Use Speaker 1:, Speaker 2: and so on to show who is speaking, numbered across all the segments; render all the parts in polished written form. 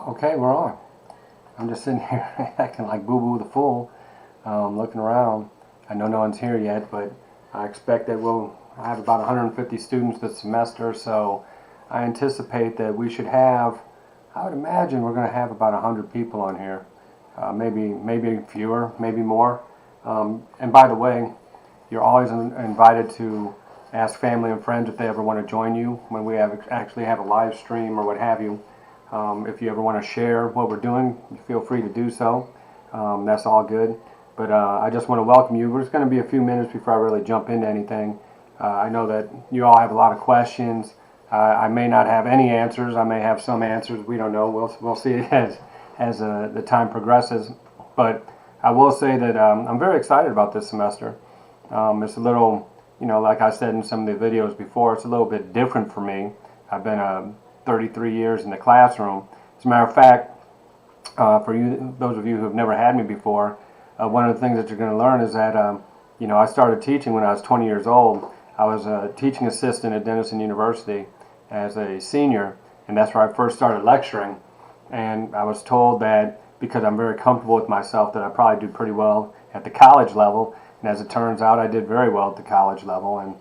Speaker 1: Okay, we're on. I'm just sitting here acting like Boo-Boo the Fool, looking around. I know no one's here yet, but I expect that I have about 150 students this semester, so I anticipate that we should have, I would imagine we're going to have about 100 people on here. Maybe fewer, maybe more. And by the way, you're always invited to ask family and friends if they ever want to join you when we actually have a live stream or what have you. If you ever want to share what we're doing, feel free to do so. That's all good. But I just want to welcome you. We're just going to be a few minutes before I really jump into anything. I know that you all have a lot of questions. I may not have any answers. I may have some answers. We don't know. We'll see as the time progresses. But I will say that I'm very excited about this semester. It's a little, like I said in some of the videos before, it's a little bit different for me. I've been 33 years in the classroom. As a matter of fact, for you, those of you who have never had me before, one of the things that you're going to learn is that, I started teaching when I was 20 years old. I was a teaching assistant at Denison University as a senior, and that's where I first started lecturing. And I was told that because I'm very comfortable with myself that I probably do pretty well at the college level. And as it turns out, I did very well at the college level. And,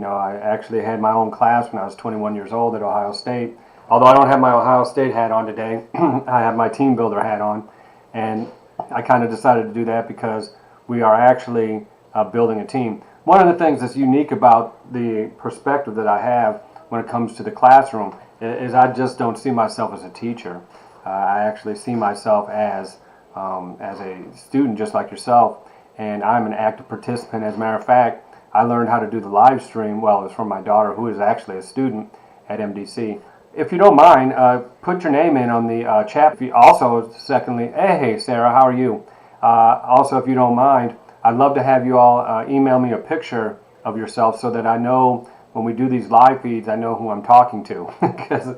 Speaker 1: I actually had my own class when I was 21 years old at Ohio State. Although I don't have my Ohio State hat on today, I have my team builder hat on. And I kind of decided to do that because we are actually building a team. One of the things that's unique about the perspective that I have when it comes to the classroom is I just don't see myself as a teacher. I actually see myself as a student just like yourself, and I'm an active participant. As a matter of fact, I learned how to do the live stream. Well, it was from my daughter, who is actually a student at MDC. If you don't mind, put your name in on the chat. Also, secondly, hey Sarah, how are you? Also, if you don't mind, I'd love to have you all email me a picture of yourself so that I know when we do these live feeds, I know who I'm talking to. Because,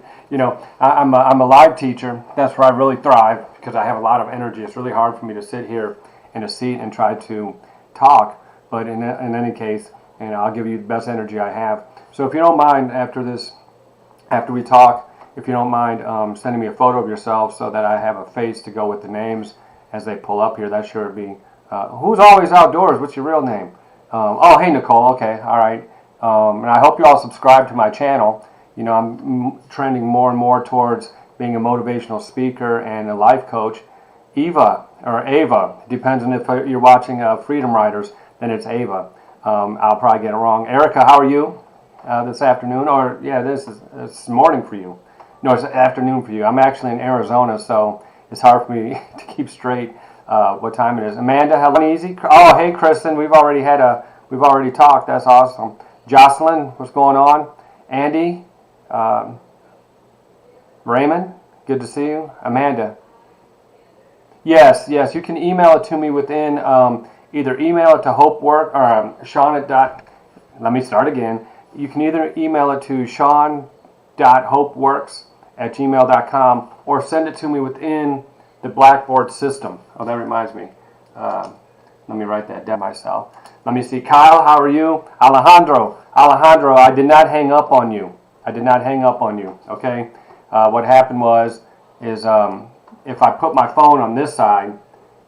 Speaker 1: I'm a live teacher. That's where I really thrive because I have a lot of energy. It's really hard for me to sit here in a seat and try to talk. But in any case, I'll give you the best energy I have. So if you don't mind, after we talk, if you don't mind sending me a photo of yourself so that I have a face to go with the names as they pull up here, that sure would be. Who's always outdoors? What's your real name? Oh, hey Nicole. Okay, all right. And I hope you all subscribe to my channel. I'm trending more and more towards being a motivational speaker and a life coach. Eva, depends on if you're watching Freedom Riders, then it's Ava. I'll probably get it wrong. Erica, how are you this afternoon? Or, yeah, it's morning for you. No, it's afternoon for you. I'm actually in Arizona, so it's hard for me to keep straight what time it is. Amanda, hello, easy. Oh, hey, Kristen, we've already talked. That's awesome. Jocelyn, what's going on? Andy, Raymond, good to see you. Amanda. Yes, you can email it to me within, either email it to hopework or Sean let me start again. You can either email it to sean.hopeworks@gmail.com or send it to me within the Blackboard system. Oh, that reminds me. Let me write that down myself. Let me see. Kyle, how are you? Alejandro, I did not hang up on you. Okay? What happened is if I put my phone on this side,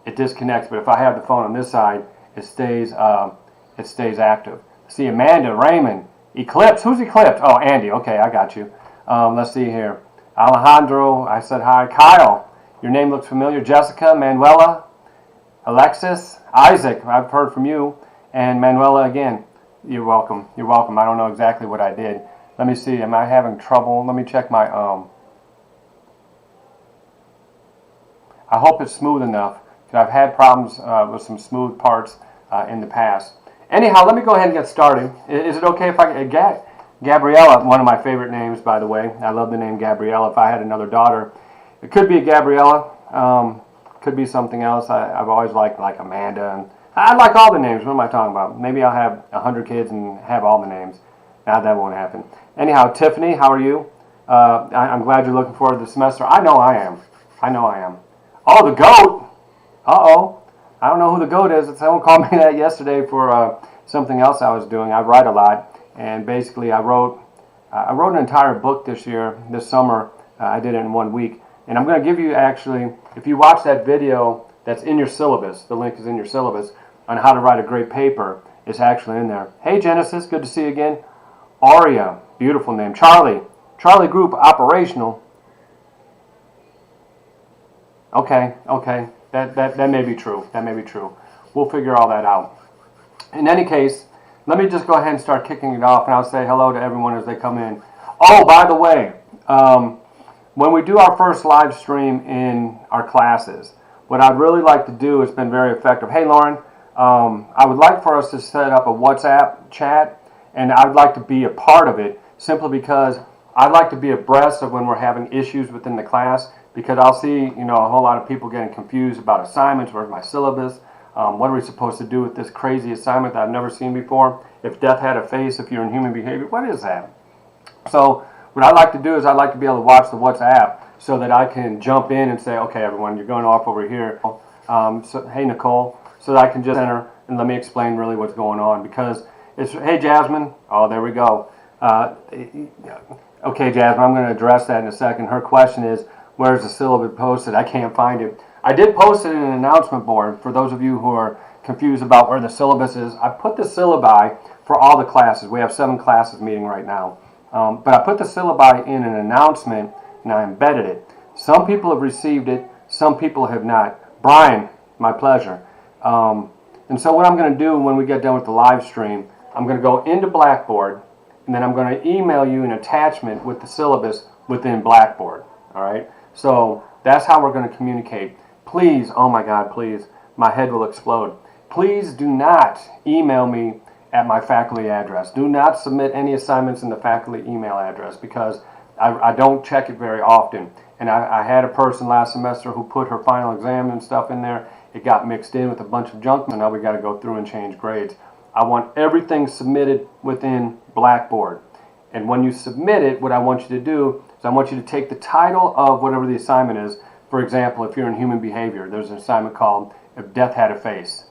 Speaker 1: it disconnects. But if I have the phone on this side, it stays active. See, Amanda, Raymond, Eclipse. Who's Eclipse? Oh, Andy. Okay, I got you. Let's see here. Alejandro, I said hi. Kyle, your name looks familiar. Jessica, Manuela, Alexis, Isaac, I've heard from you. And Manuela again. You're welcome. I don't know exactly what I did. Let me see. Am I having trouble? Let me check my I hope it's smooth enough because I've had problems with some smooth parts in the past. Anyhow, let me go ahead and get started. Is it okay if I get Gabriella? One of my favorite names, by the way. I love the name Gabriella. If I had another daughter, it could be a Gabriella. Could be something else. I've always liked like Amanda. And I like all the names. What am I talking about? Maybe I'll have 100 kids and have all the names. Nah, that won't happen. Anyhow, Tiffany, how are you? I'm glad you're looking forward to the semester. I know I am. Oh, the GOAT. Uh-oh. I don't know who the GOAT is. Someone called me that yesterday for something else I was doing. I write a lot, and basically I wrote an entire book this summer. I did it in 1 week. And I'm going to give you, actually, if you watch that video that's in your syllabus, the link is in your syllabus, on how to write a great paper, it's actually in there. Hey Genesis, good to see you again. Aria, beautiful name. Charlie Group Operational. Okay, that may be true. That may be true. We'll figure all that out. In any case, let me just go ahead and start kicking it off, and I'll say hello to everyone as they come in. Oh, by the way, when we do our first live stream in our classes, what I'd really like to do, it's been very effective. Hey, Lauren, I would like for us to set up a WhatsApp chat, and I'd like to be a part of it simply because I'd like to be abreast of when we're having issues within the class, because I'll see, a whole lot of people getting confused about assignments. Where's my syllabus? What are we supposed to do with this crazy assignment that I've never seen before? If death had a face, if you're in human behavior, what is that? So what I like to do is I like to be able to watch the WhatsApp so that I can jump in and say, okay, everyone, you're going off over here. Hey, Nicole, so that I can just enter and let me explain really what's going on. Because it's, hey, Jasmine. Oh, there we go. Okay, Jasmine, I'm going to address that in a second. Her question is, where's the syllabus posted? I can't find it. I did post it in an announcement board. For those of you who are confused about where the syllabus is, I put the syllabi for all the classes. We have 7 classes meeting right now. But I put the syllabi in an announcement and I embedded it. Some people have received it, some people have not. Brian, my pleasure. And so what I'm going to do when we get done with the live stream, I'm going to go into Blackboard and then I'm going to email you an attachment with the syllabus within Blackboard. All right? So that's how we're going to communicate. Please, oh my God, please, my head will explode. Please do not email me at my faculty address. Do not submit any assignments in the faculty email address because I don't check it very often. And I had a person last semester who put her final exam and stuff in there. It got mixed in with a bunch of junk, and now we got to go through and change grades. I want everything submitted within Blackboard. And when you submit it, what I want you to do is I want you to take the title of whatever the assignment is. For example, if you're in human behavior, there's an assignment called If Death Had a Face.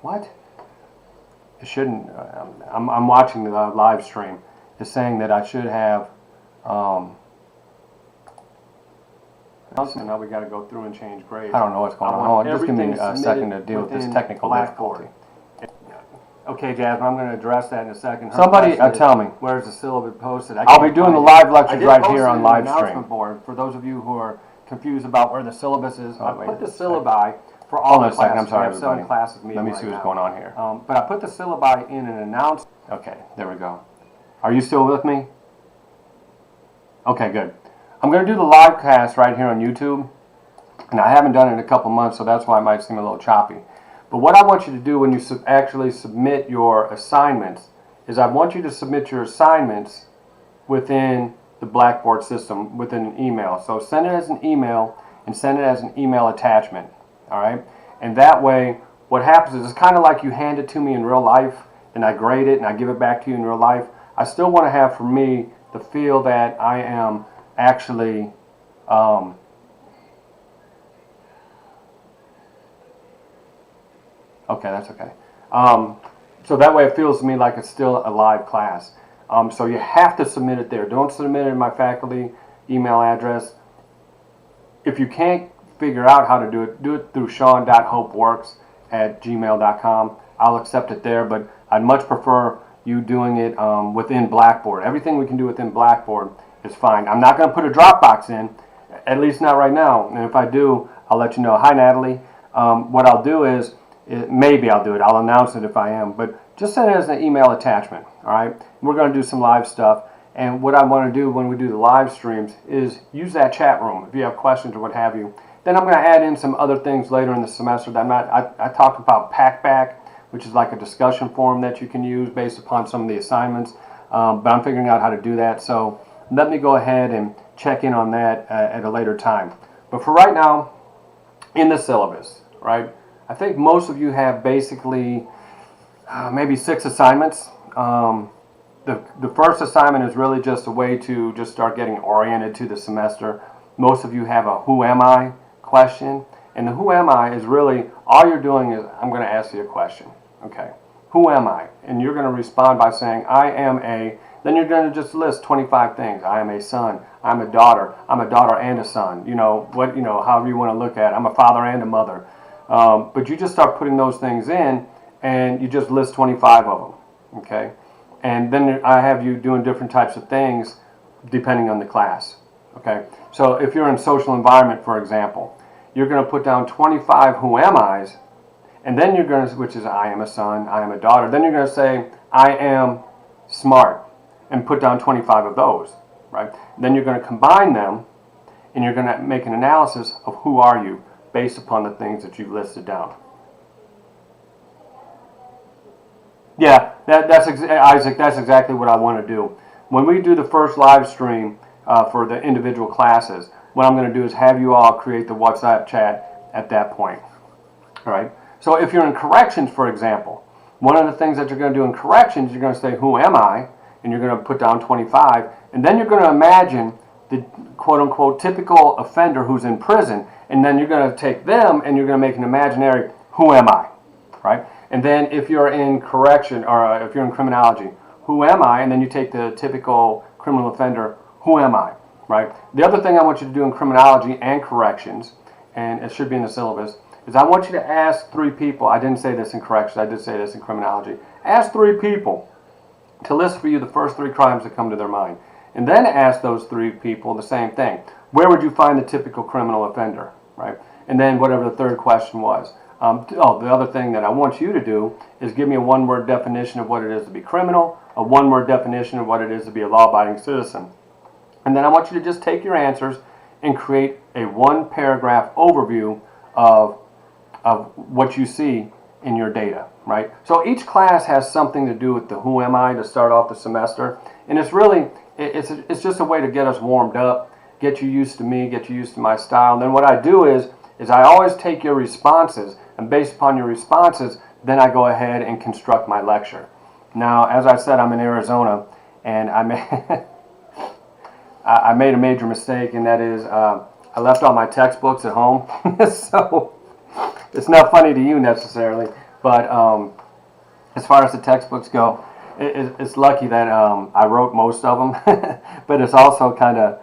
Speaker 1: What? It shouldn't. I'm watching the live stream. It's saying that I should have. Now we got to go through and change grades. I don't know what's going on. Just give me a second to deal with this technical difficulty. Okay, Jasmine, I'm going to address that in a second. Somebody tell me. Where's the syllabus posted? I'll be doing the live lectures right here on live stream. Board for those of you who are confused about where the syllabus is, I put the syllabi for all the classes. I'm sorry, everybody. Let me see what's going on here. But I put the syllabi in an announcement. Okay, there we go. Are you still with me? Okay, good. I'm going to do the live cast right here on YouTube. And I haven't done it in a couple months, so that's why it might seem a little choppy. But what I want you to do when you actually submit your assignments is I want you to submit your assignments within the Blackboard system, within an email. So send it as an email and send it as an email attachment. All right? And that way, what happens is it's kind of like you hand it to me in real life and I grade it and I give it back to you in real life. I still want to have for me the feel that I am actually okay, that's okay. So that way it feels to me like it's still a live class. So you have to submit it there. Don't submit it in my faculty email address. If you can't figure out how to do it through sean.hopeworks@gmail.com. I'll accept it there, but I'd much prefer you doing it within Blackboard. Everything we can do within Blackboard is fine. I'm not going to put a Dropbox in, at least not right now. And if I do, I'll let you know. Hi, Natalie. What I'll do is, maybe I'll do it. I'll announce it if I am. But just send it as an email attachment. All right? We're going to do some live stuff. And what I want to do when we do the live streams is use that chat room if you have questions or what have you. Then I'm going to add in some other things later in the semester that I'm not. I talked about PackBack, which is like a discussion forum that you can use based upon some of the assignments. But I'm figuring out how to do that. So let me go ahead and check in on that at a later time. But for right now, in the syllabus, right, I think most of you have basically maybe 6 assignments. The first assignment is really just a way to just start getting oriented to the semester. Most of you have a who am I question. And the who am I is really, all you're doing is, I'm going to ask you a question. Okay, who am I? And you're going to respond by saying, I am a Then you're going to just list 25 things. I am a son. I'm a daughter. I'm a daughter and a son. However you want to look at it. I'm a father and a mother. But you just start putting those things in, and you just list 25 of them. Okay? And then I have you doing different types of things depending on the class. Okay? So if you're in social environment, for example, you're going to put down 25 who am I's, and then you're going to, which is I am a son, I am a daughter. Then you're going to say I am smart and put down 25 of those, right? Then you're going to combine them, and you're going to make an analysis of who are you based upon the things that you've listed down. Yeah, Isaac, that's exactly what I want to do. When we do the first live stream for the individual classes, what I'm going to do is have you all create the WhatsApp chat at that point. All right. So if you're in corrections, for example, one of the things that you're going to do in corrections, you're going to say, who am I? And you're going to put down 25. And then you're going to imagine the quote-unquote typical offender who's in prison. And then you're going to take them and you're going to make an imaginary, who am I? Right? And then if you're in correction, or if you're in criminology, who am I? And then you take the typical criminal offender, who am I? Right? The other thing I want you to do in criminology and corrections, and it should be in the syllabus, is I want you to ask 3 people. I didn't say this in corrections, I did say this in criminology. Ask 3 people to list for you the first 3 crimes that come to their mind. And then ask those 3 people the same thing. Where would you find the typical criminal offender? Right? And then whatever the third question was. The other thing that I want you to do is give me a 1-word definition of what it is to be criminal, a 1-word definition of what it is to be a law-abiding citizen. And then I want you to just take your answers and create a 1-paragraph overview of what you see in your data, right? So each class has something to do with the who am I to start off the semester, and it's really, it's just a way to get us warmed up, get you used to me, get you used to my style. And then what I do is I always take your responses, and based upon your responses, then I go ahead and construct my lecture. Now, as I said, I'm in Arizona, and I made a major mistake, and that is I left all my textbooks at home, so it's not funny to you necessarily, but as far as the textbooks go, it's lucky that I wrote most of them, but it's also kind of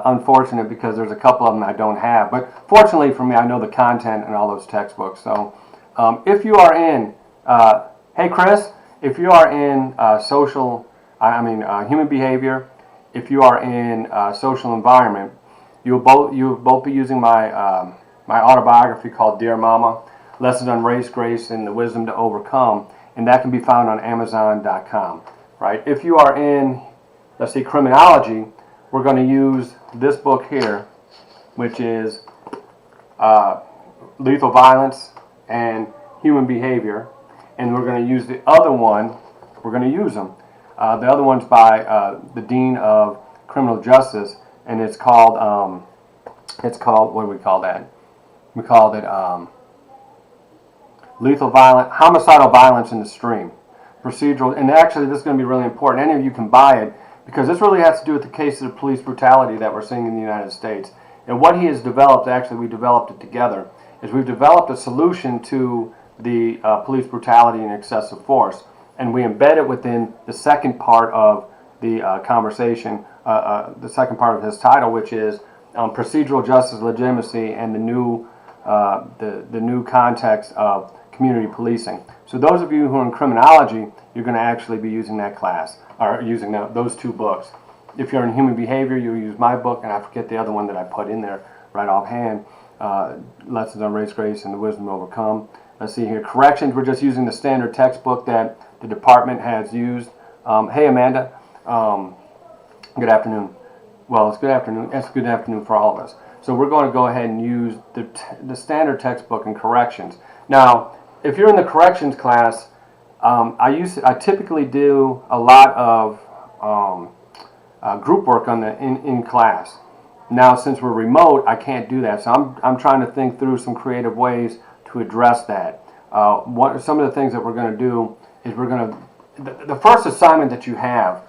Speaker 1: unfortunate because there's a couple of them I don't have. But fortunately for me, I know the content in all those textbooks. So if you are in, hey Chris, if you are in human behavior, if you are in social environment, you'll both be using my my autobiography called Dear Mama, Lessons on Race, Grace, and the Wisdom to Overcome, and that can be found on Amazon.com. Right? If you are in, let's say, criminology, we're going to use this book here, which is Lethal Violence and Human Behavior, and we're going to use the other one. We're going to use them. The other one's by the Dean of Criminal Justice, and it's called what do we call that? We called it Homicidal Violence in the Stream. Procedural, and actually this is going to be really important. Any of you can buy it, because this really has to do with the cases of police brutality that we're seeing in the United States. And what he has developed, actually we developed it together, is we've developed a solution to the police brutality and excessive force. And we embed it within the second part of the conversation, the second part of his title, which is Procedural Justice Legitimacy and the new context of community policing. So those of you who are in criminology, you're going to actually be using that class, or using those 2 books. If you're in human behavior, you'll use my book, and I forget the other one that I put in there right offhand, Lessons on Race, Grace, and the Wisdom to Overcome. Let's see here. Corrections, we're just using the standard textbook that the department has used. Hey, Amanda. Good afternoon. Well, it's good afternoon. It's good afternoon for all of us. So we're going to go ahead and use the standard textbook in corrections. Now, if you're in the corrections class, I typically do a lot of group work on in class. Now, since we're remote, I can't do that. So I'm trying to think through some creative ways to address that. Some of the things that we're going to do is the first assignment that you have,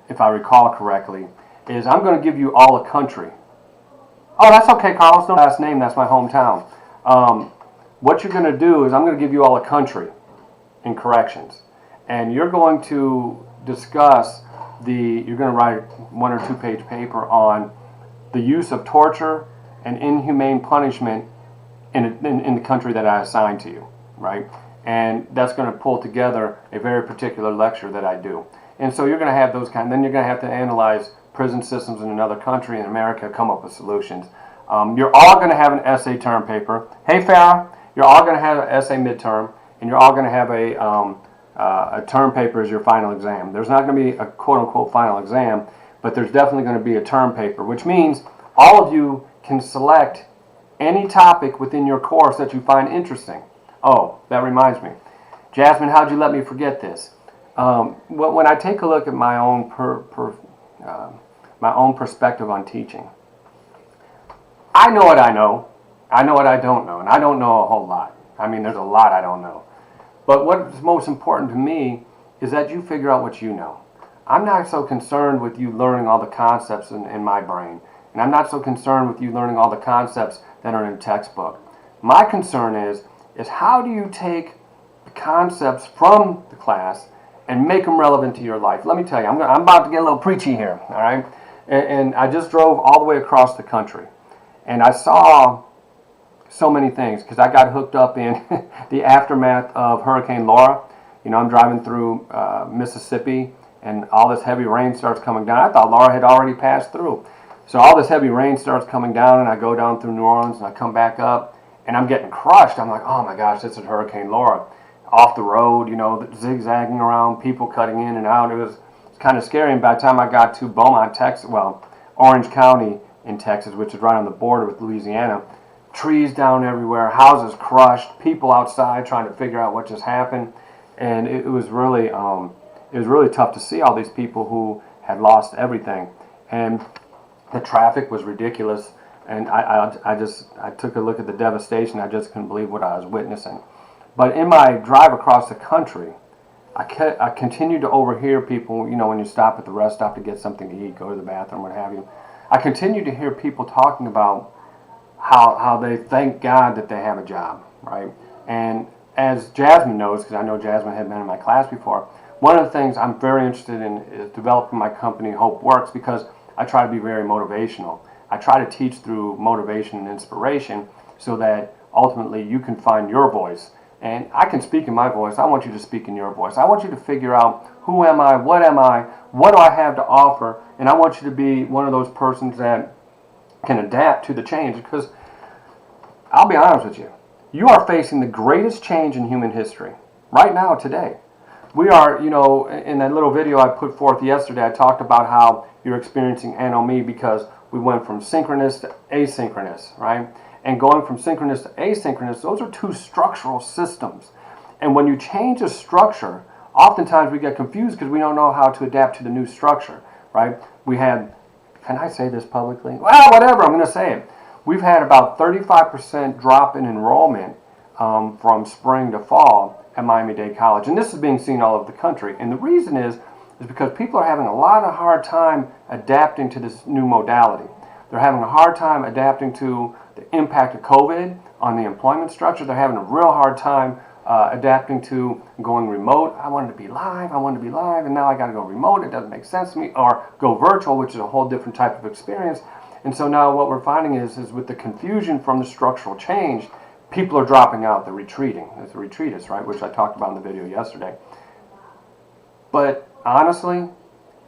Speaker 1: if I recall correctly, is I'm going to give you all a country. Oh, that's okay, Carlos. No last name. That's my hometown. What you're going to do is I'm going to give you all a country in corrections. And you're going to discuss you're going to write 1 or 2 page paper on the use of torture and inhumane punishment in the country that I assign to you, right? And that's going to pull together a very particular lecture that I do. And so you're going to have those then you're going to have to analyze prison systems in another country in America, come up with solutions. You're all going to have an essay term paper. Hey, Farah, you're all going to have an essay midterm, and you're all going to have a term paper as your final exam. There's not going to be a quote-unquote final exam, but there's definitely going to be a term paper, which means all of you can select any topic within your course that you find interesting. Oh, that reminds me. Jasmine, how'd you let me forget this? When I take a look at my own my own perspective on teaching, I know what I know. I know what I don't know, and I don't know a whole lot. I mean, there's a lot I don't know. But what's most important to me is that you figure out what you know. I'm not so concerned with you learning all the concepts in my brain, and I'm not so concerned with you learning all the concepts that are in textbook. My concern is how do you take the concepts from the class and make them relevant to your life. Let me tell you, I'm about to get a little preachy here, all right? And I just drove all the way across the country, and I saw so many things because I got hooked up in the aftermath of Hurricane Laura. You know, I'm driving through Mississippi, and all this heavy rain starts coming down. I thought Laura had already passed through. So all this heavy rain starts coming down, and I go down through New Orleans, and I come back up, and I'm getting crushed. I'm like, oh my gosh, this is Hurricane Laura. Off the road, you know, zigzagging around, people cutting in and out. It was kind of scary. And by the time I got to Beaumont, Texas, well, Orange County in Texas, which is right on the border with Louisiana, trees down everywhere, houses crushed, people outside trying to figure out what just happened. And it was really tough to see all these people who had lost everything. And the traffic was ridiculous. And I took a look at the devastation. I just couldn't believe what I was witnessing. But in my drive across the country, I continued to overhear people, you know, when you stop at the rest stop to get something to eat, go to the bathroom, what have you. I continued to hear people talking about how they thank God that they have a job, right? And as Jasmine knows, because I know Jasmine had been in my class before, one of the things I'm very interested in is developing my company, Hope Works, because I try to be very motivational. I try to teach through motivation and inspiration so that ultimately you can find your voice. And I can speak in my voice. I want you to speak in your voice. I want you to figure out who am I, what do I have to offer, and I want you to be one of those persons that can adapt to the change. Because I'll be honest with you, you are facing the greatest change in human history right now, today. We are, you know, in that little video I put forth yesterday, I talked about how you're experiencing anomie because we went from synchronous to asynchronous, right? And going from synchronous to asynchronous, those are two structural systems. And when you change a structure, oftentimes we get confused because we don't know how to adapt to the new structure, right? We had, can I say this publicly? Well, whatever, I'm going to say it. We've had about 35% drop in enrollment from spring to fall at Miami-Dade College. And this is being seen all over the country. And the reason is because people are having a lot of hard time adapting to this new modality. They're having a hard time adapting to the impact of COVID on the employment structure. They're having a real hard time adapting to going remote. I wanted to be live, and now I got to go remote. It doesn't make sense to me. Or go virtual, which is a whole different type of experience. And so now what we're finding is with the confusion from the structural change, people are dropping out. They're retreating. It's the retreatists, right, which I talked about in the video yesterday. But honestly,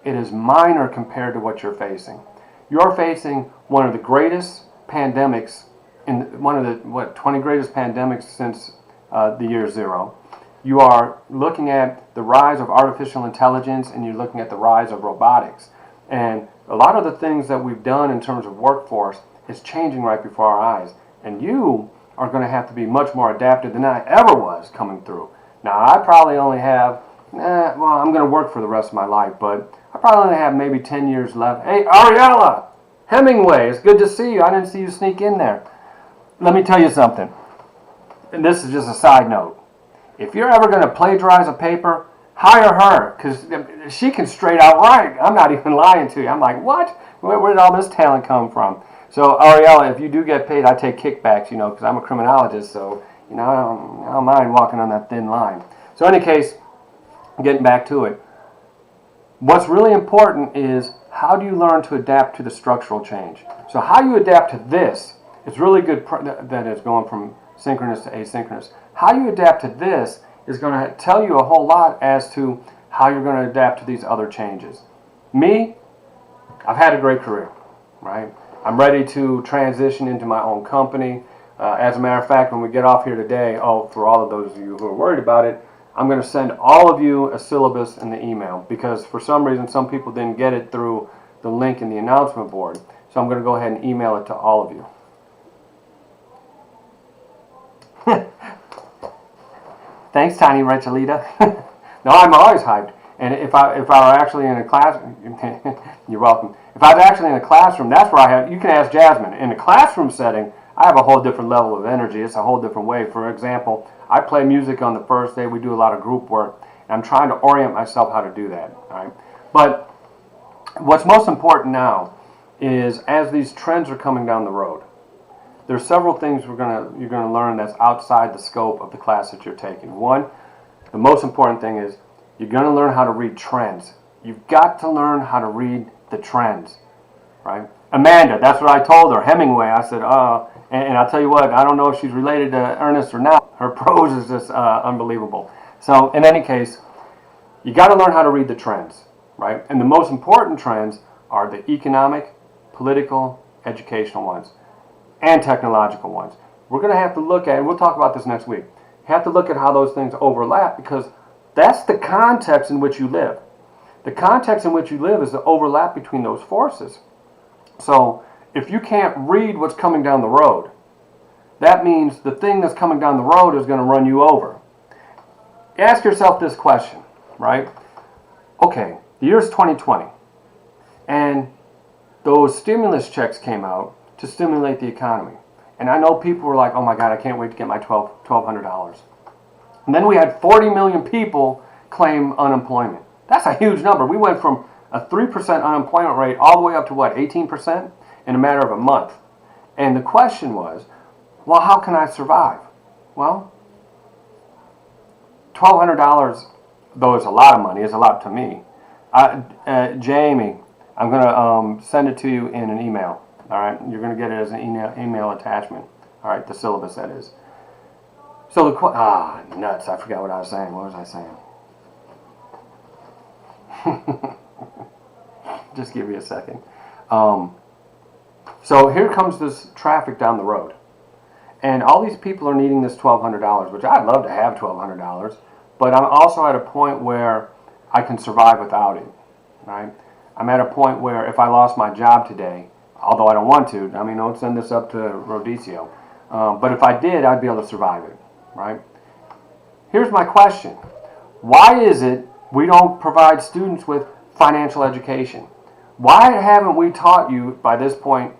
Speaker 1: it is minor compared to what you're facing. You're facing one of the greatest pandemics, one of the 20 greatest pandemics since the year zero. You are looking at the rise of artificial intelligence, and you're looking at the rise of robotics. And a lot of the things that we've done in terms of workforce is changing right before our eyes. And you are going to have to be much more adaptive than I ever was coming through. Now, I probably only have, well, I'm going to work for the rest of my life, but I probably only have maybe 10 years left. Hey, Ariella Hemingway, it's good to see you. I didn't see you sneak in there. Let me tell you something, and this is just a side note. If you're ever going to plagiarize a paper, hire her, because she can straight out write. I'm not even lying to you. I'm like, what? Where did all this talent come from? So, Ariella, if you do get paid, I take kickbacks, you know, because I'm a criminologist, so, you know, I don't mind walking on that thin line. So, in any case, getting back to it, What's really important is how do you learn to adapt to the structural change? So how you adapt to this, it's really good that it's going from synchronous to asynchronous. How you adapt to this is going to tell you a whole lot as to how you're going to adapt to these other changes. Me, I've had a great career, right? I'm ready to transition into my own company. As a matter of fact, when we get off here today, for all of those of you who are worried about it, I'm going to send all of you a syllabus in the email because for some reason some people didn't get it through the link in the announcement board. So I'm going to go ahead and email it to all of you. Thanks, Tiny Rechalita. No, I'm always hyped. And if I were actually in a class, you're welcome. If I was actually in a classroom, that's where I have. You can ask Jasmine. In a classroom setting, I have a whole different level of energy. It's a whole different way. For example, I play music on the first day. We do a lot of group work, and I'm trying to orient myself how to do that. All right. But what's most important now is as these trends are coming down the road, there's several things you're gonna learn that's outside the scope of the class that you're taking. One, the most important thing is you're gonna learn how to read trends. You've got to learn how to read the trends, right? Amanda, that's what I told her. Hemingway, I said, and I'll tell you what, I don't know if she's related to Ernest or not. Her prose is just unbelievable. So in any case, you got to learn how to read the trends, right? And the most important trends are the economic, political, educational ones, and technological ones. We're going to have to look at, and we'll talk about this next week, you have to look at how those things overlap because that's the context in which you live. The context in which you live is the overlap between those forces. So if you can't read what's coming down the road, that means the thing that's coming down the road is going to run you over. Ask yourself this question, right? Okay, the year's 2020, and those stimulus checks came out to stimulate the economy. And I know people were like, oh my God, I can't wait to get my $1,200. And then we had 40 million people claim unemployment. That's a huge number. We went from a 3% unemployment rate all the way up to what, 18% in a matter of a month. And the question was, well, how can I survive? Well, $1,200, though it's a lot of money, is a lot to me. Jamie, I'm going to send it to you in an email. All right, you're going to get it as an email attachment. All right, the syllabus that is. So the nuts! I forgot what I was saying. What was I saying? Just give me a second. So here comes this traffic down the road, and all these people are needing this $1,200, which I'd love to have $1,200, but I'm also at a point where I can survive without it. Right? I'm at a point where if I lost my job today, although I don't want to, I mean, don't send this up to Rodicio, but if I did, I'd be able to survive it. Right? Here's my question. Why is it we don't provide students with financial education? Why haven't we taught you by this point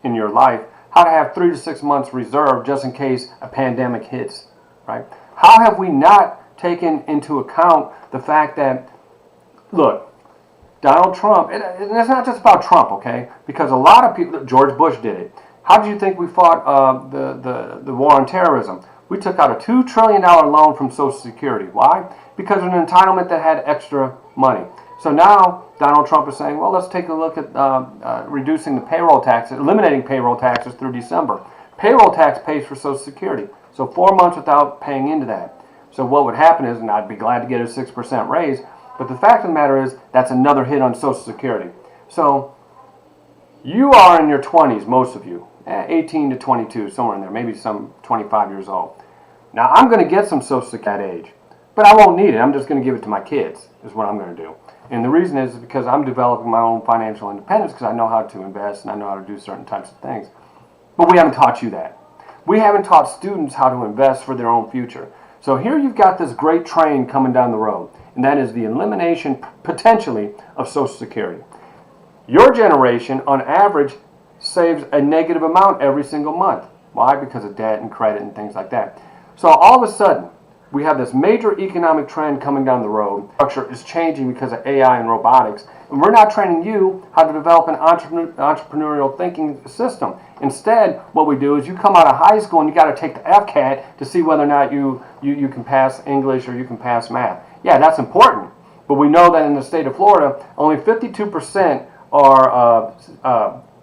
Speaker 1: in your life how to have 3 to 6 months reserved just in case a pandemic hits? Right? How have we not taken into account the fact that, look, Donald Trump, and it's not just about Trump, okay? Because a lot of people, George Bush did it. How did you think we fought the war on terrorism? We took out a $2 trillion loan from Social Security. Why? Because of an entitlement that had extra money. So now Donald Trump is saying, well, let's take a look at reducing the payroll taxes, eliminating payroll taxes through December. Payroll tax pays for Social Security. So 4 months without paying into that. So what would happen is, and I'd be glad to get a 6% raise, but the fact of the matter is that's another hit on Social Security. So you are in your 20s, most of you, 18 to 22, somewhere in there, maybe some 25 years old. Now I'm going to get some Social Security at that age, but I won't need it. I'm just going to give it to my kids is what I'm going to do. And the reason is because I'm developing my own financial independence because I know how to invest and I know how to do certain types of things. But we haven't taught you that. We haven't taught students how to invest for their own future. So here you've got this great train coming down the road, and that is the elimination, potentially, of Social Security. Your generation, on average, saves a negative amount every single month. Why? Because of debt and credit and things like that. So all of a sudden, we have this major economic trend coming down the road. Structure is changing because of AI and robotics. And we're not training you how to develop an entrepreneurial thinking system. Instead, what we do is you come out of high school and you got to take the FCAT to see whether or not you can pass English or you can pass math. Yeah, that's important. But we know that in the state of Florida, only 52% are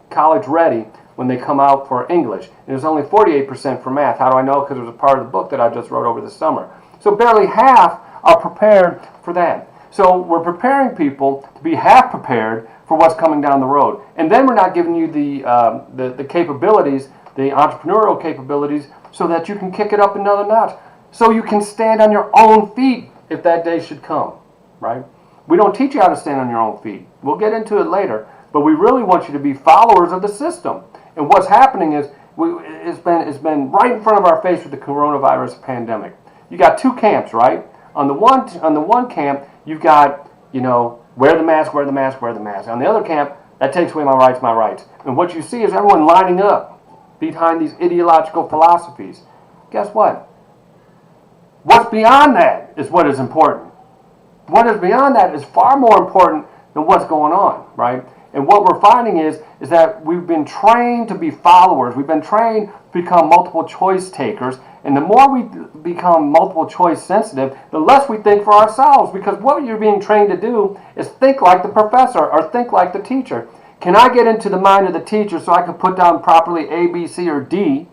Speaker 1: college ready when they come out for English. And there's only 48% for math. How do I know? Because it was a part of the book that I just wrote over the summer. So barely half are prepared for that. So we're preparing people to be half prepared for what's coming down the road. And then we're not giving you the capabilities, the entrepreneurial capabilities, so that you can kick it up another notch. So you can stand on your own feet if that day should come, right? We don't teach you how to stand on your own feet. We'll get into it later, but we really want you to be followers of the system. And what's happening is it's been right in front of our face with the coronavirus pandemic. You got two camps, right? On the one camp, you've got, wear the mask, wear the mask, wear the mask. On the other camp, that takes away my rights, my rights. And what you see is everyone lining up behind these ideological philosophies. Guess what? What's beyond that is what is important. What is beyond that is far more important than what's going on, right? And what we're finding is that we've been trained to be followers. We've been trained to become multiple choice takers. And the more we become multiple choice sensitive, the less we think for ourselves. Because what you're being trained to do is think like the professor or think like the teacher. Can I get into the mind of the teacher so I can put down properly A, B, C, or D?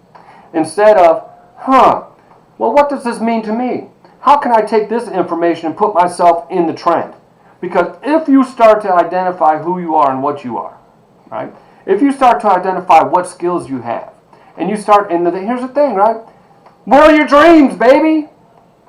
Speaker 1: Instead of, well, what does this mean to me? How can I take this information and put myself in the trend? Because if you start to identify who you are and what you are, right? If you start to identify what skills you have, and you start, here's the thing, right? Where are your dreams, baby?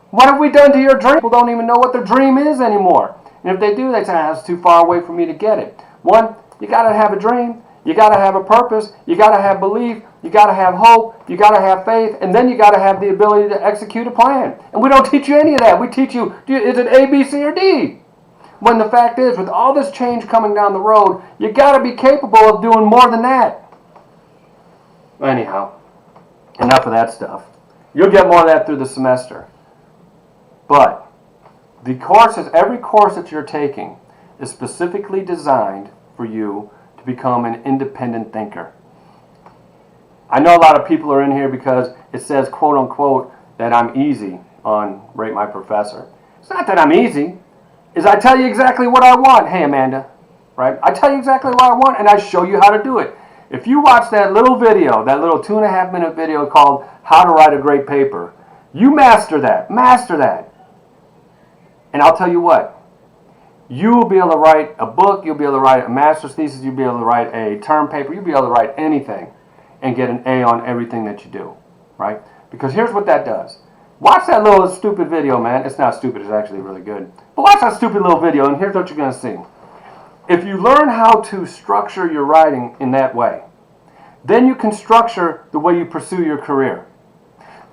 Speaker 1: What have we done to your dream? People don't even know what their dream is anymore. And if they do, they say, it's too far away for me to get it. One, you got to have a dream. You got to have a purpose. You got to have belief. You got to have hope. You got to have faith. And then you got to have the ability to execute a plan. And we don't teach you any of that. We teach you, is it A, B, C, or D? When the fact is, with all this change coming down the road, you got to be capable of doing more than that. Anyhow, enough of that stuff. You'll get more of that through the semester. But the courses, every course that you're taking is specifically designed for you to become an independent thinker. I know a lot of people are in here because it says, quote unquote, that I'm easy on Rate My Professor. It's not that I'm easy. Is I tell you exactly what I want. Hey, Amanda, right? I tell you exactly what I want, and I show you how to do it. If you watch that little video, that little 2.5-minute video called How to Write a Great Paper, you master that. Master that. And I'll tell you what. You'll be able to write a book. You'll be able to write a master's thesis. You'll be able to write a term paper. You'll be able to write anything and get an A on everything that you do, right? Because here's what that does. Watch that little stupid video, man. It's not stupid. It's actually really good. But watch that stupid little video, and here's what you're going to see. If you learn how to structure your writing in that way, then you can structure the way you pursue your career.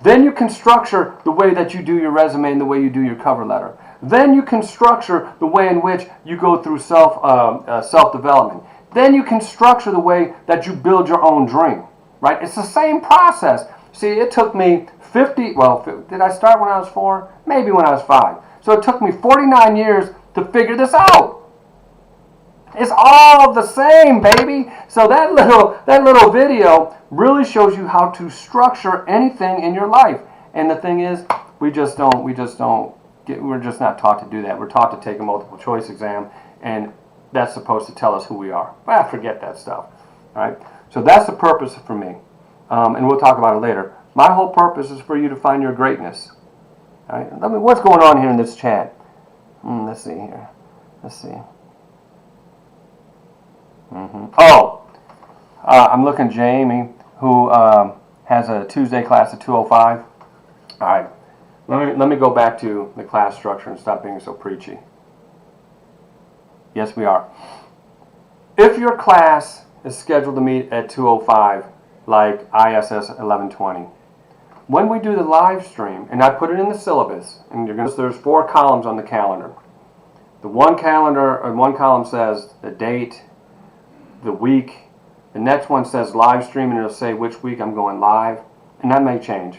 Speaker 1: Then you can structure the way that you do your resume and the way you do your cover letter. Then you can structure the way in which you go through self-development. Then you can structure the way that you build your own dream, right? It's the same process. See, it took me did I start when I was 4? Maybe when I was 5. So it took me 49 years to figure this out. It's all the same, baby. So that little video really shows you how to structure anything in your life. And the thing is, we're just not taught to do that. We're taught to take a multiple choice exam, and that's supposed to tell us who we are. Well, forget that stuff. All right. So that's the purpose for me, and we'll talk about it later. My whole purpose is for you to find your greatness. All right. What's going on here in this chat? Let's see here. Let's see. I'm looking at Jamie, who has a Tuesday class at 2:05. All right. Let me go back to the class structure and stop being so preachy. Yes, we are. If your class is scheduled to meet at 2:05, like ISS 1120, when we do the live stream, and I put it in the syllabus, and there's 4 columns on the calendar. The one column says the date, the week. The next one says live stream, and it'll say which week I'm going live, and that may change.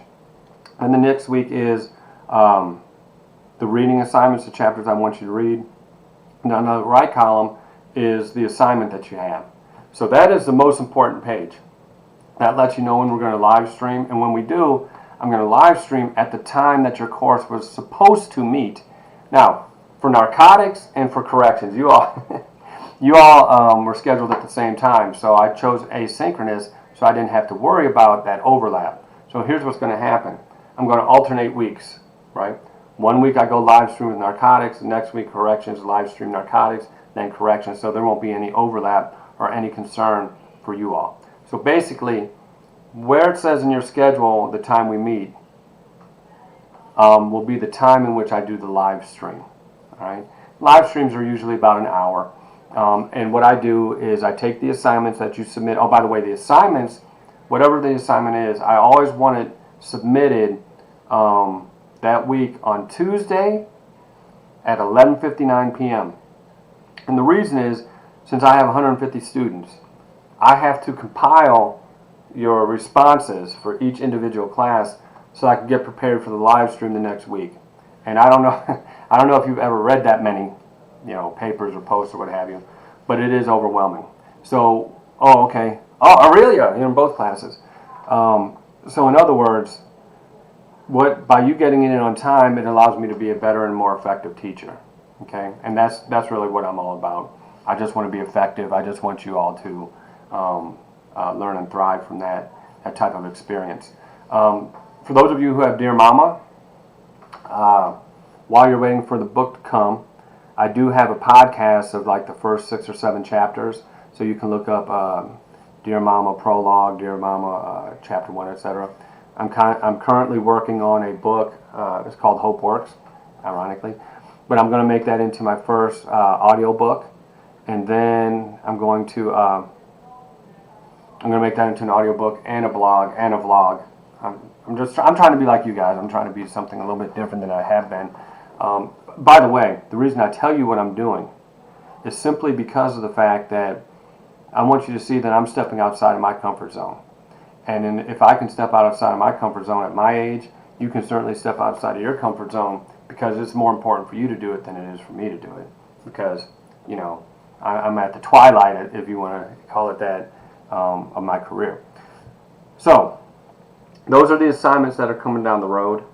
Speaker 1: And the next week is the reading assignments, the chapters I want you to read. And on the right column is the assignment that you have. So that is the most important page. That lets you know when we're going to live stream, and when we do, I'm going to live stream at the time that your course was supposed to meet. Now, for narcotics and for corrections. You all, you all were scheduled at the same time, so I chose asynchronous so I didn't have to worry about that overlap. So here's what's going to happen. I'm going to alternate weeks, right? One week I go live stream with narcotics, the next week corrections, live stream narcotics, then corrections, so there won't be any overlap or any concern for you all. So basically, where it says in your schedule the time we meet will be the time in which I do the live stream. All right? Live streams are usually about an hour. And what I do is I take the assignments that you submit. Oh, by the way, the assignments, whatever the assignment is, I always want it submitted that week on Tuesday at 11:59 p.m. And the reason is, since I have 150 students, I have to compile your responses for each individual class so I can get prepared for the live stream the next week. And I don't know, I don't know if you've ever read that many, papers or posts or what have you, but it is overwhelming. So, oh, okay. Oh, Aurelia, in both classes. So in other words, by you getting in on time, it allows me to be a better and more effective teacher. Okay, and that's really what I'm all about. I just want to be effective. I just want you all to learn and thrive from that type of experience. For those of you who have Dear Mama, while you're waiting for the book to come, I do have a podcast of like the first 6 or 7 chapters, so you can look up Dear Mama Prologue, Dear Mama Chapter 1, etc. I'm currently working on a book. It's called Hope Works, ironically, but I'm going to make that into my first audio book, and then I'm going to make that into an audio book and a blog and a vlog. I'm trying to be like you guys. I'm trying to be something a little bit different than I have been. By the way, the reason I tell you what I'm doing is simply because of the fact that I want you to see that I'm stepping outside of my comfort zone. And if I can step outside of my comfort zone at my age, you can certainly step outside of your comfort zone, because it's more important for you to do it than it is for me to do it. Because, I'm at the twilight, if you want to call it that, of my career. So, those are the assignments that are coming down the road.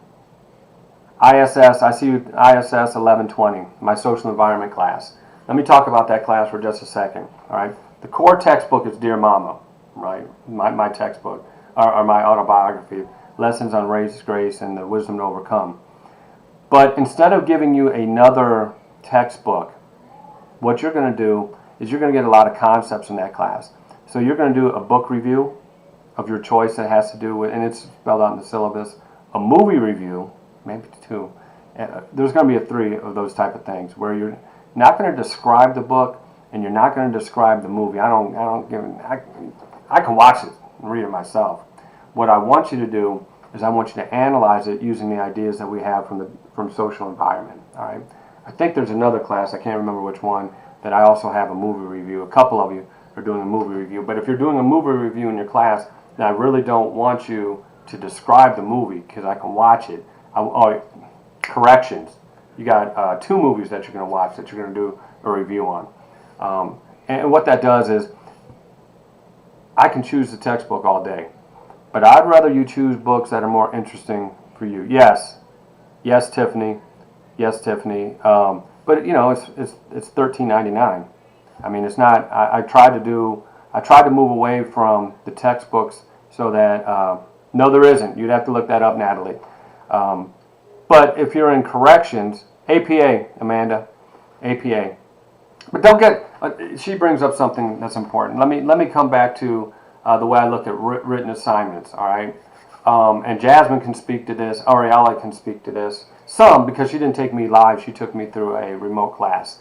Speaker 1: ISS, I see you, ISS 1120, my social environment class. Let me talk about that class for just a second. All right, the core textbook is Dear Mama, right? My textbook, or my autobiography, Lessons on Race, Grace, and the Wisdom to Overcome. But instead of giving you another textbook, what you're going to do is you're going to get a lot of concepts in that class. So you're going to do a book review of your choice that has to do with, and it's spelled out in the syllabus, a movie review, maybe 2. There's going to be 3 of those type of things where you're not going to describe the book and you're not going to describe the movie. I can watch it and read it myself. What I want you to do is I want you to analyze it using the ideas that we have from social environment. All right. I think there's another class, I can't remember which one, that I also have a movie review. A couple of you are doing a movie review. But if you're doing a movie review in your class, then I really don't want you to describe the movie, because I can watch it. Corrections. You got 2 movies that you're going to watch that you're going to do a review on. And what that does is, I can choose the textbook all day, but I'd rather you choose books that are more interesting for you. Yes, Tiffany. Yes, Tiffany. But it's $13.99. I mean, it's not. I tried to move away from the textbooks so that no, there isn't. You'd have to look that up, Natalie. But if you're in corrections, APA, Amanda, APA. But don't get. She brings up something that's important. Let me come back to the way I look at written assignments. All right. And Jasmine can speak to this. Ariella can speak to this. Some, because she didn't take me live. She took me through a remote class.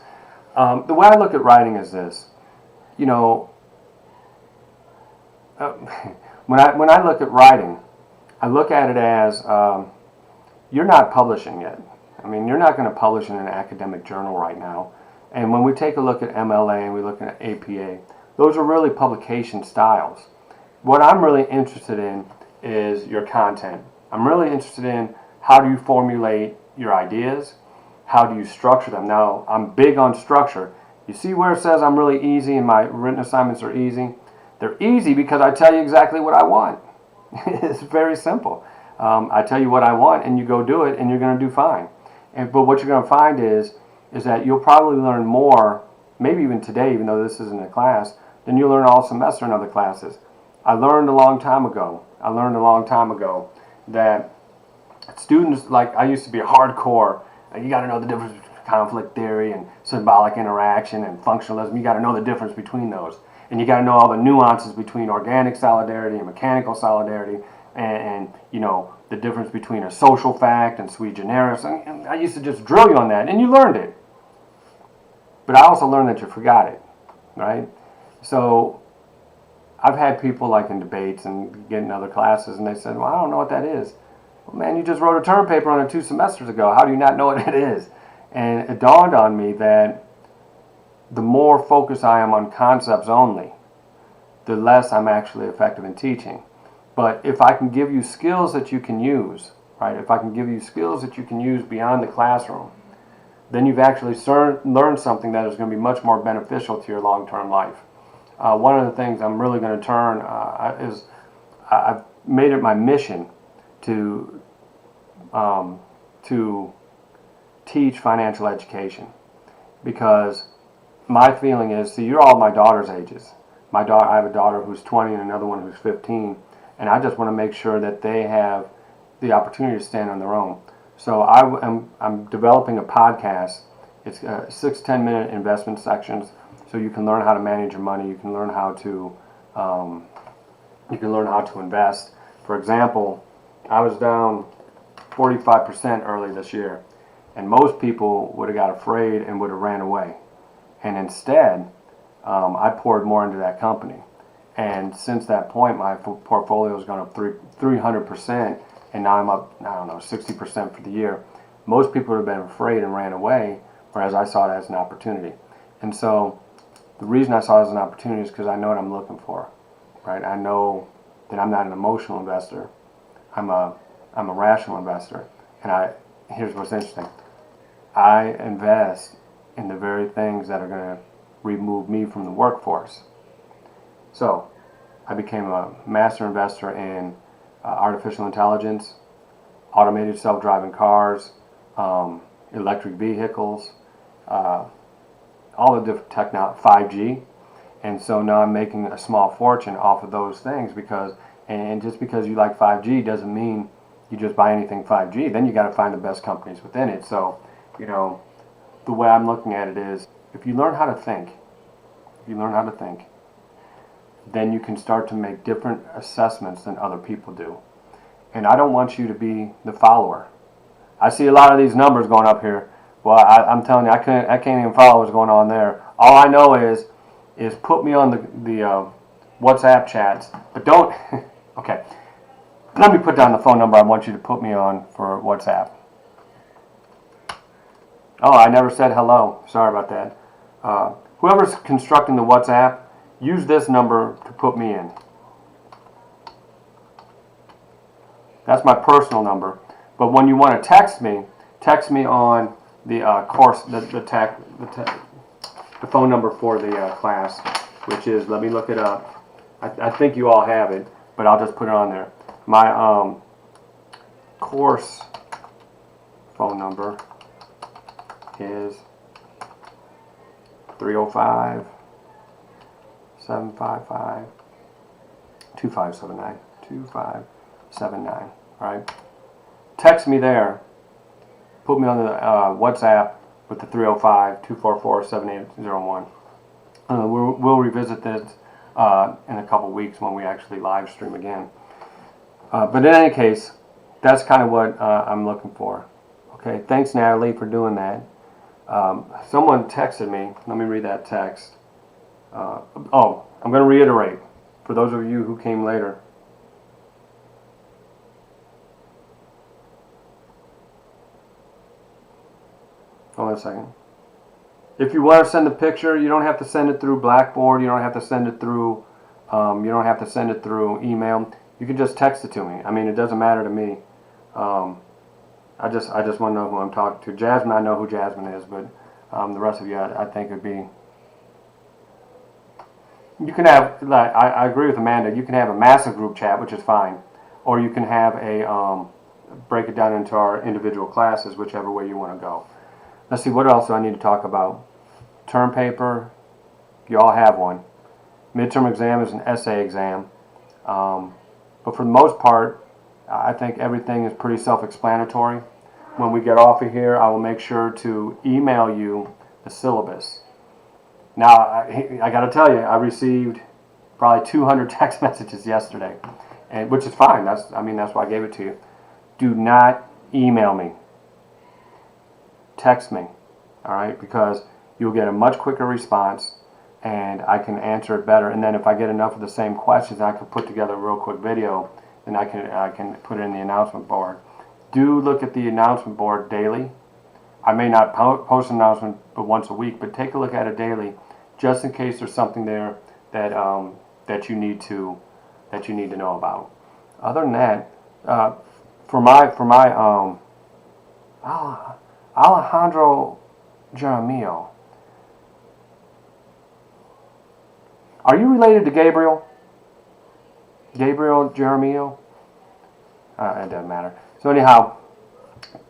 Speaker 1: The way I look at writing is this. When I look at writing, I look at it as you're not publishing yet. I mean, you're not going to publish in an academic journal right now. And when we take a look at MLA and we look at APA, those are really publication styles. What I'm really interested in is your content. I'm really interested in how do you formulate your ideas, how do you structure them. Now, I'm big on structure. You see where it says I'm really easy and my written assignments are easy? They're easy because I tell you exactly what I want. It's very simple. I tell you what I want and you go do it and you're going to do fine. But what you're going to find is is that you'll probably learn more, maybe even today, even though this isn't a class, than you learn all semester in other classes. I learned a long time ago that students, like I used to be hardcore, you got to know the difference between conflict theory and symbolic interaction and functionalism. You got to know the difference between those. And you got to know all the nuances between organic solidarity and mechanical solidarity, and you know, the difference between a social fact and sui generis. And I used to just drill you on that, and you learned it. But I also learned that you forgot it, right? So I've had people like in debates and get in other classes, and they said, well, I don't know what that is. Well, man, you just wrote a term paper on it 2 semesters ago. How do you not know what it is? And it dawned on me that the more focused I am on concepts only, the less I'm actually effective in teaching. But if I can give you skills that you can use, right? If I can give you skills that you can use beyond the classroom, then you've actually learned something that is going to be much more beneficial to your long-term life. One of the things I'm really going to turn is I've made it my mission to teach financial education, because my feeling is, see, you're all my daughter's ages. I have a daughter who's 20 and another one who's 15, and I just want to make sure that they have the opportunity to stand on their own. So I'm developing a podcast. It's 6 10-minute investment sections, so you can learn how to manage your money. You can learn how to invest. For example, I was down 45% early this year, and most people would have got afraid and would have ran away. And instead, I poured more into that company. And since that point, my portfolio has gone up 300%, and now I'm up, I don't know, 60% for the year. Most people would have been afraid and ran away, whereas I saw it as an opportunity. And so the reason I saw it as an opportunity is because I know what I'm looking for, right? I know that I'm not an emotional investor. I'm a rational investor. And here's what's interesting. I invest in the very things that are going to remove me from the workforce. So I became a master investor in artificial intelligence, automated self-driving cars, electric vehicles, all the different technology, 5G. And so now I'm making a small fortune off of those things, because, and just because you like 5G doesn't mean you just buy anything 5G. Then you got to find the best companies within it. So, you know, the way I'm looking at it is, if you learn how to think, then you can start to make different assessments than other people do. And I don't want you to be the follower. I see a lot of these numbers going up here. Well, I'm telling you, I can't even follow what's going on there. All I know is put me on the WhatsApp chats, but don't. Okay, let me put down the phone number I want you to put me on for WhatsApp. Oh, I never said hello. Sorry about that. Whoever's constructing the WhatsApp, use this number to put me in. That's my personal number. But when you want to text me on the course, the phone number for the class, which is, let me look it up. I think you all have it, but I'll just put it on there. My course phone number is 305 755 2579 2579. All right. Text me there. Put me on the WhatsApp with the 305-244-7801. We'll revisit this in a couple weeks when we actually live stream again. But in any case, that's kind of what I'm looking for. Okay. Thanks, Natalie, for doing that. Someone texted me. Let me read that text. I'm going to reiterate for those of you who came later. Hold on a second. If you want to send a picture, you don't have to send it through Blackboard. You don't have to send it through. Email. You can just text it to me. I mean, it doesn't matter to me. I just want to know who I'm talking to. Jasmine, I know who Jasmine is, but the rest of you, I think it'd be. You can have, like, I agree with Amanda. You can have a massive group chat, which is fine, or you can have a break it down into our individual classes, whichever way you want to go. Let's see, what else do I need to talk about? Term paper, you all have one. Midterm exam is an essay exam. But for the most part, I think everything is pretty self-explanatory. When we get off of here, I will make sure to email you the syllabus. Now, I got to tell you, I received probably 200 text messages yesterday, and which is fine. That's why I gave it to you. Do not email me. Text me, all right? Because you'll get a much quicker response, and I can answer it better. And then if I get enough of the same questions, I can put together a real quick video, and I can put it in the announcement board. Do look at the announcement board daily. I may not post an announcement but once a week, but take a look at it daily, just in case there's something there that that you need to know about. Other than that, for my Alejandro Jaramillo. Are you related to Gabriel? Gabriel Jaramillo? It doesn't matter. So anyhow,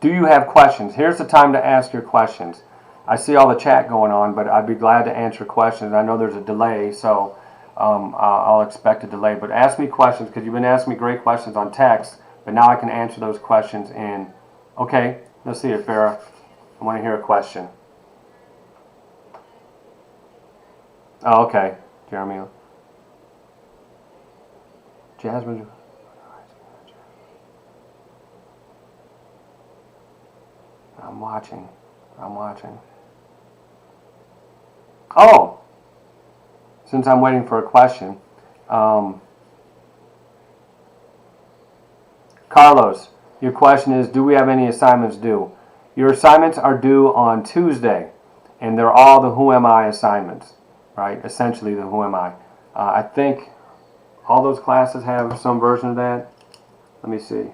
Speaker 1: do you have questions? Here's the time to ask your questions. I see all the chat going on, but I'd be glad to answer questions. I know there's a delay, so I'll expect a delay. But ask me questions, because you've been asking me great questions on text, but now I can answer those questions in... Okay, let's see it, Farrah. I want to hear a question. Oh, okay, Jeremy. Jasmine. I'm watching. Oh! Since I'm waiting for a question. Carlos, your question is, do we have any assignments due? Your assignments are due on Tuesday, and they're all the Who Am I assignments, right? Essentially the Who Am I. I think all those classes have some version of that. Let me see.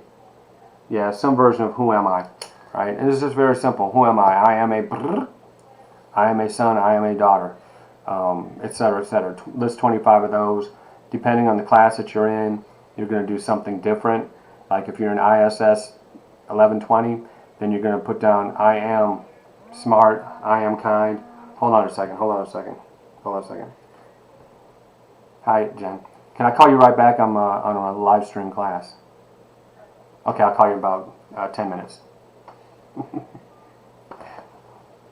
Speaker 1: Yeah, some version of Who Am I, right? And this is very simple. Who am I? I am a brrr, I am a son, I am a daughter, etc., etc. List 25 of those. Depending on the class that you're in, you're going to do something different. Like if you're in ISS 1120, then you're going to put down I am smart, I am kind. Hold on a second. Hi, Jen. Can I call you right back? I'm on a live stream class. Okay, I'll call you in about 10 minutes.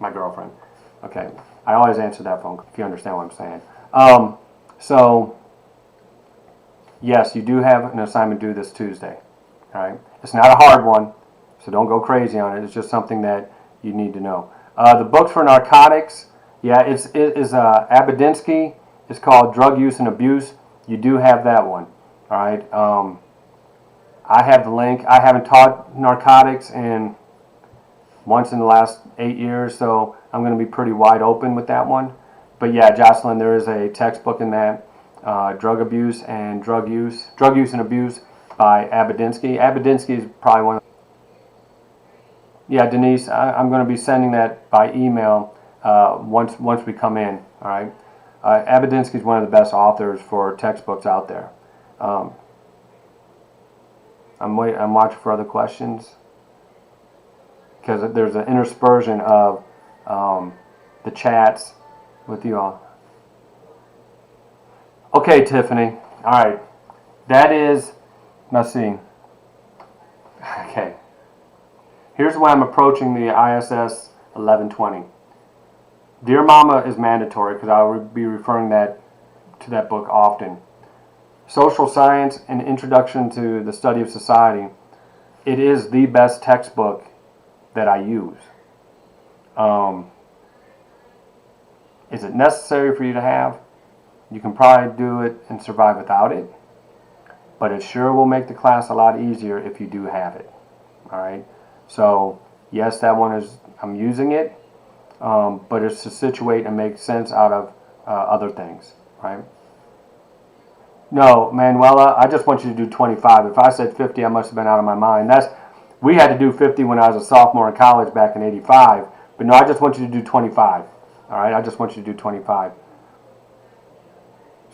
Speaker 1: My girlfriend. Okay, I always answer that phone if you understand what I'm saying. So, yes, you do have an assignment due this Tuesday. All right, it's not a hard one, so don't go crazy on it. It's just something that you need to know. The books for narcotics, yeah, it is Abedinsky. It's called Drug Use and Abuse. You do have that one. All right. I have the link. I haven't taught narcotics once in the last 8 years, so I'm going to be pretty wide open with that one. But yeah, Jocelyn, there is a textbook in that, Drug Use and Abuse by Abedinsky. Abedinsky is probably one of... Yeah, Denise, I'm going to be sending that by email once we come in. All right. Abedinsky is one of the best authors for textbooks out there. I'm watching for other questions, because there's an interspersion of the chats with you all. Okay, Tiffany. All right. That is, let's see. Okay. Here's why I'm approaching the ISS 1120. Dear Mama is mandatory, because I will be referring to that book often. Social Science, An Introduction to the Study of Society. It is the best textbook that I use. Is it necessary for you to have? You can probably do it and survive without it, but it sure will make the class a lot easier if you do have it. All right. So yes, that one is, I'm using it, but it's to situate and make sense out of other things, right? No, Manuela, I just want you to do 25. If I said 50, I must have been out of my mind. We had to do 50 when I was a sophomore in college back in '85. But no, I just want you to do 25. All right, I just want you to do 25.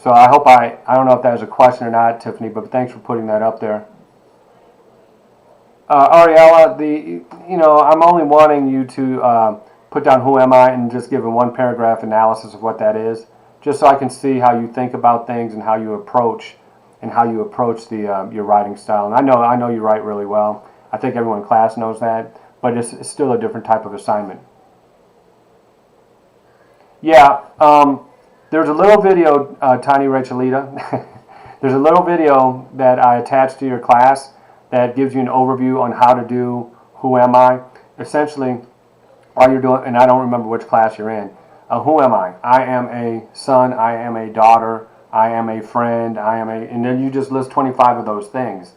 Speaker 1: So I hope I don't know if that was a question or not, Tiffany, but thanks for putting that up there. Ariella, I'm only wanting you to put down who am I and just give a one paragraph analysis of what that is, just so I can see how you think about things and how you approach the your writing style. And I know you write really well. I think everyone in class knows that, but it's still a different type of assignment. Yeah, there's a little video, Tiny Rachelita. There's a little video that I attached to your class that gives you an overview on how to do who am I. Essentially, all you're doing, and I don't remember which class you're in, who am I? I am a son, I am a daughter, I am a friend, and then you just list 25 of those things.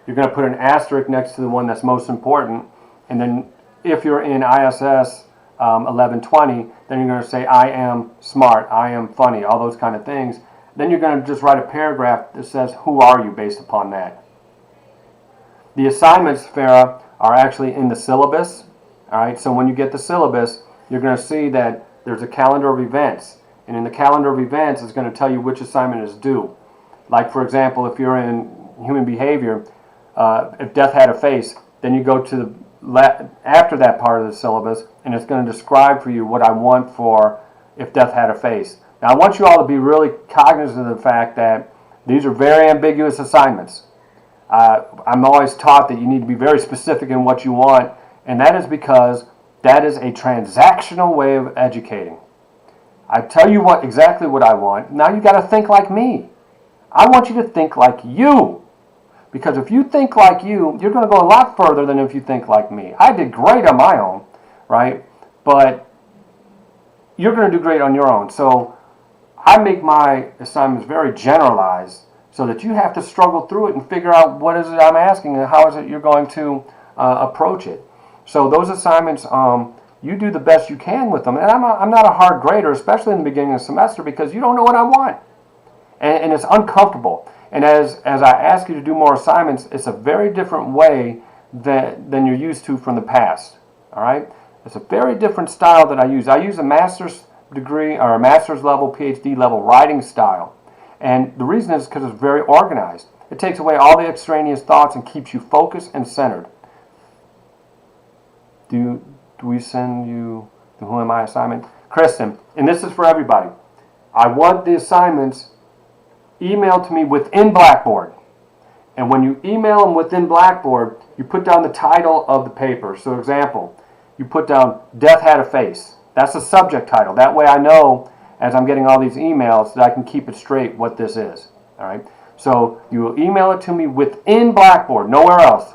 Speaker 1: You're going to put an asterisk next to the one that's most important, and then if you're in ISS 1120, then you're going to say I am smart, I am funny, all those kind of things. Then you're going to just write a paragraph that says who are you based upon that. The assignments, Farah, are actually in the syllabus. All right, so when you get the syllabus, you're going to see that there's a calendar of events. And in the calendar of events, it's going to tell you which assignment is due. Like, for example, if you're in human behavior, if death had a face, then you go to after that part of the syllabus, and it's going to describe for you what I want for if death had a face. Now, I want you all to be really cognizant of the fact that these are very ambiguous assignments. I'm always taught that you need to be very specific in what you want, and that is because that is a transactional way of educating. I tell you exactly what I want. Now you got to think like me. I want you to think like you. Because if you think like you, you're going to go a lot further than if you think like me. I did great on my own, right? But you're going to do great on your own. So I make my assignments very generalized so that you have to struggle through it and figure out what is it I'm asking and how is it you're going to approach it. So those assignments, you do the best you can with them. And I'm not a hard grader, especially in the beginning of the semester, because you don't know what I want. And it's uncomfortable. And as I ask you to do more assignments, it's a very different way than you're used to from the past. All right? It's a very different style that I use. I use a master's degree or a master's level, PhD level writing style. And the reason is because it's very organized. It takes away all the extraneous thoughts and keeps you focused and centered. Do we send you the Who Am I assignment? Kristen, and this is for everybody. I want the assignments emailed to me within Blackboard. And when you email them within Blackboard, you put down the title of the paper. So, for example, you put down Death Had a Face. That's the subject title. That way I know, as I'm getting all these emails, that I can keep it straight what this is. All right. So you will email it to me within Blackboard, nowhere else.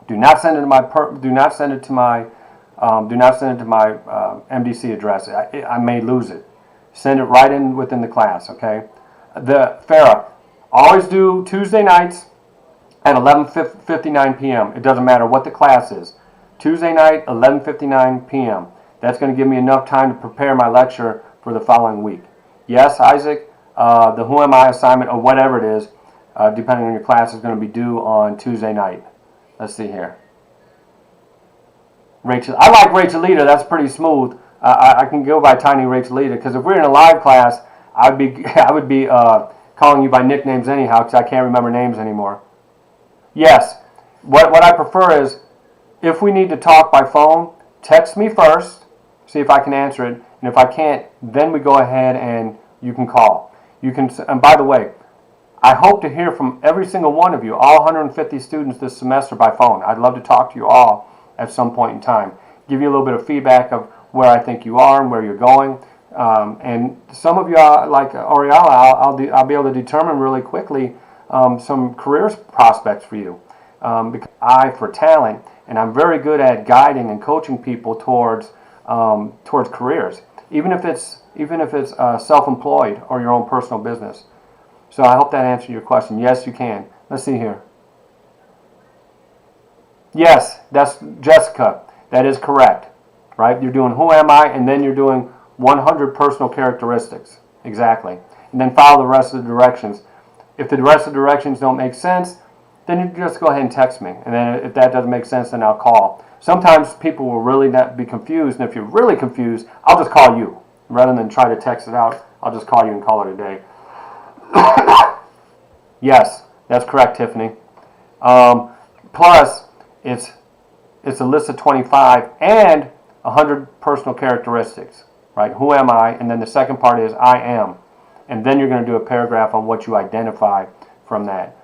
Speaker 1: Do not send it to my MDC address. I may lose it. Send it right in within the class. Okay. Farah, always do Tuesday nights at 11:59 p.m. It doesn't matter what the class is. Tuesday night, 11:59 p.m. That's going to give me enough time to prepare my lecture for the following week. Yes, Isaac, the Who Am I assignment, or whatever it is, depending on your class, is going to be due on Tuesday night. Let's see here. Rachel, I like Rachelita. That's pretty smooth. I can go by Tiny Rachelita, because if we're in a live class, I would be calling you by nicknames anyhow, because I can't remember names anymore. Yes, what I prefer is, if we need to talk by phone, text me first, see if I can answer it, and if I can't, then we go ahead and you can call. And by the way, I hope to hear from every single one of you, all 150 students this semester by phone. I'd love to talk to you all at some point in time. Give you a little bit of feedback of where I think you are and where you're going. And some of you, like Oriala, I'll be able to determine really quickly some career prospects for you. Because I for talent, and I'm very good at guiding and coaching people towards careers, even if it's self-employed or your own personal business. So I hope that answered your question. Yes, you can. Let's see here. Yes, that's Jessica. That is correct. Right? You're doing Who Am I, and then you're doing 100 personal characteristics. Exactly. And then follow the rest of the directions. If the rest of the directions don't make sense, then you just go ahead and text me. And then if that doesn't make sense, then I'll call. Sometimes people will really not be confused, and if you're really confused, I'll just call you. Rather than try to text it out, I'll just call you and call it a day. Yes, that's correct, Tiffany. Plus, it's a list of 25, and 100 personal characteristics, right? Who am I? And then the second part is I am. And then you're going to do a paragraph on what you identify from that.